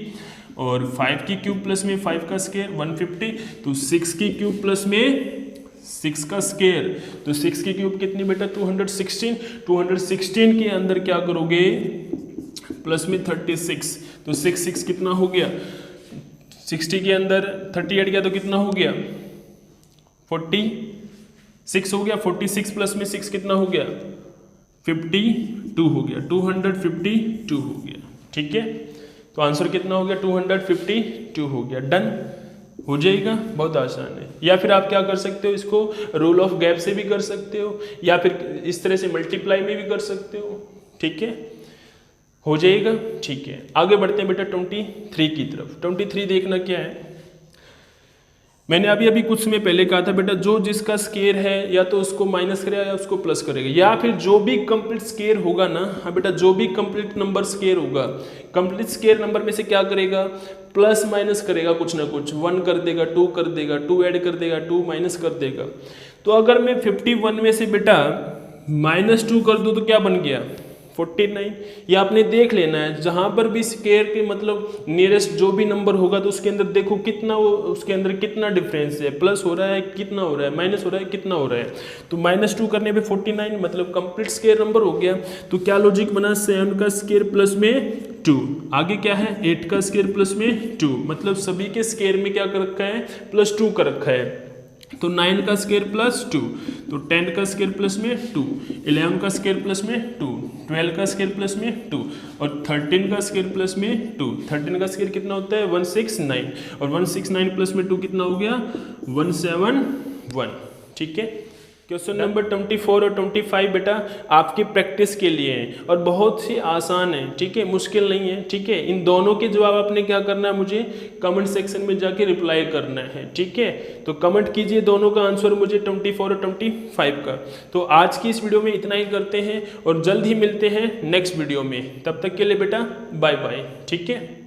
Speaker 1: और 5 की क्यूब प्लस में 5 का स्क्वायर 150। तो 6 की क्यूब प्लस में 6 का स्क्वायर, तो 6 की क्यूब कितनी बेटा, 216। 216 के अंदर क्या करोगे, प्लस में 36, तो 6 कितना हो गया, 60 के अंदर 38 गया तो कितना हो गया, 46 हो गया। 46 प्लस में 6 कितना हो गया, 52 हो गया, 252 हो गया। ठीक है, तो आंसर कितना हो गया, 252 हो गया। डन हो जाएगा, बहुत आसान है। या फिर आप क्या कर सकते हो, इसको रूल ऑफ गैप से भी कर सकते हो, या फिर इस तरह से मल्टीप्लाई में भी कर सकते हो। ठीक है, हो जाएगा। ठीक है, आगे बढ़ते हैं बेटा 23 की तरफ। 23 देखना क्या है, मैंने अभी कुछ समय पहले कहा था बेटा, जो जिसका स्क्वायर है या तो उसको माइनस करेगा या उसको प्लस करेगा, या फिर जो भी कंप्लीट स्क्वायर होगा ना, हाँ बेटा, जो भी कंप्लीट नंबर स्क्वायर होगा, कंप्लीट स्क्वायर नंबर में से क्या करेगा, प्लस माइनस करेगा कुछ ना कुछ, 1 कर देगा, 2 कर देगा, 2 ऐड कर देगा, 2 माइनस कर देगा। तो अगर मैं 51 में से बेटा -2 कर दूँ तो क्या बन गया, 49। ये आपने देख लेना है, जहां पर भी स्क्वायर के मतलब नियरेस्ट जो भी नंबर होगा तो उसके अंदर देखो कितना, वो उसके अंदर कितना डिफरेंस है, प्लस हो रहा है कितना हो रहा है, माइनस हो रहा है कितना हो रहा है। तो -2 करने पे 49 मतलब कंप्लीट स्क्वायर नंबर हो गया। तो क्या लॉजिक बना, 7 का स्क्वायर प्लस में 2, आगे क्या है 8 का स्क्वायर प्लस में 2, मतलब सभी के स्क्वायर में क्या कर रखा है, +2 कर रखा है। तो 9 का स्क्वायर प्लस 2, तो 10 का स्क्वायर प्लस में 2, 11 का स्क्वायर प्लस में 2, 12 का स्क्वायर प्लस में 2 और 13 का स्क्वायर प्लस में 2। 13 का स्क्वायर कितना होता है 169 और 169 प्लस में 2 कितना हो गया 171। ठीक है, क्वेश्चन नंबर 24 और 25 बेटा आपकी प्रैक्टिस के लिए है और बहुत ही आसान है। ठीक है, मुश्किल नहीं है। ठीक है, इन दोनों के जवाब आपने क्या करना है, मुझे कमेंट सेक्शन में जाके रिप्लाई करना है। ठीक है, तो कमेंट कीजिए दोनों का आंसर मुझे 24 और 25 का। तो आज की इस वीडियो में इतना ही करते हैं और जल्द ही मिलते हैं नेक्स्ट वीडियो में। तब तक के लिए बेटा बाय बाय। ठीक है।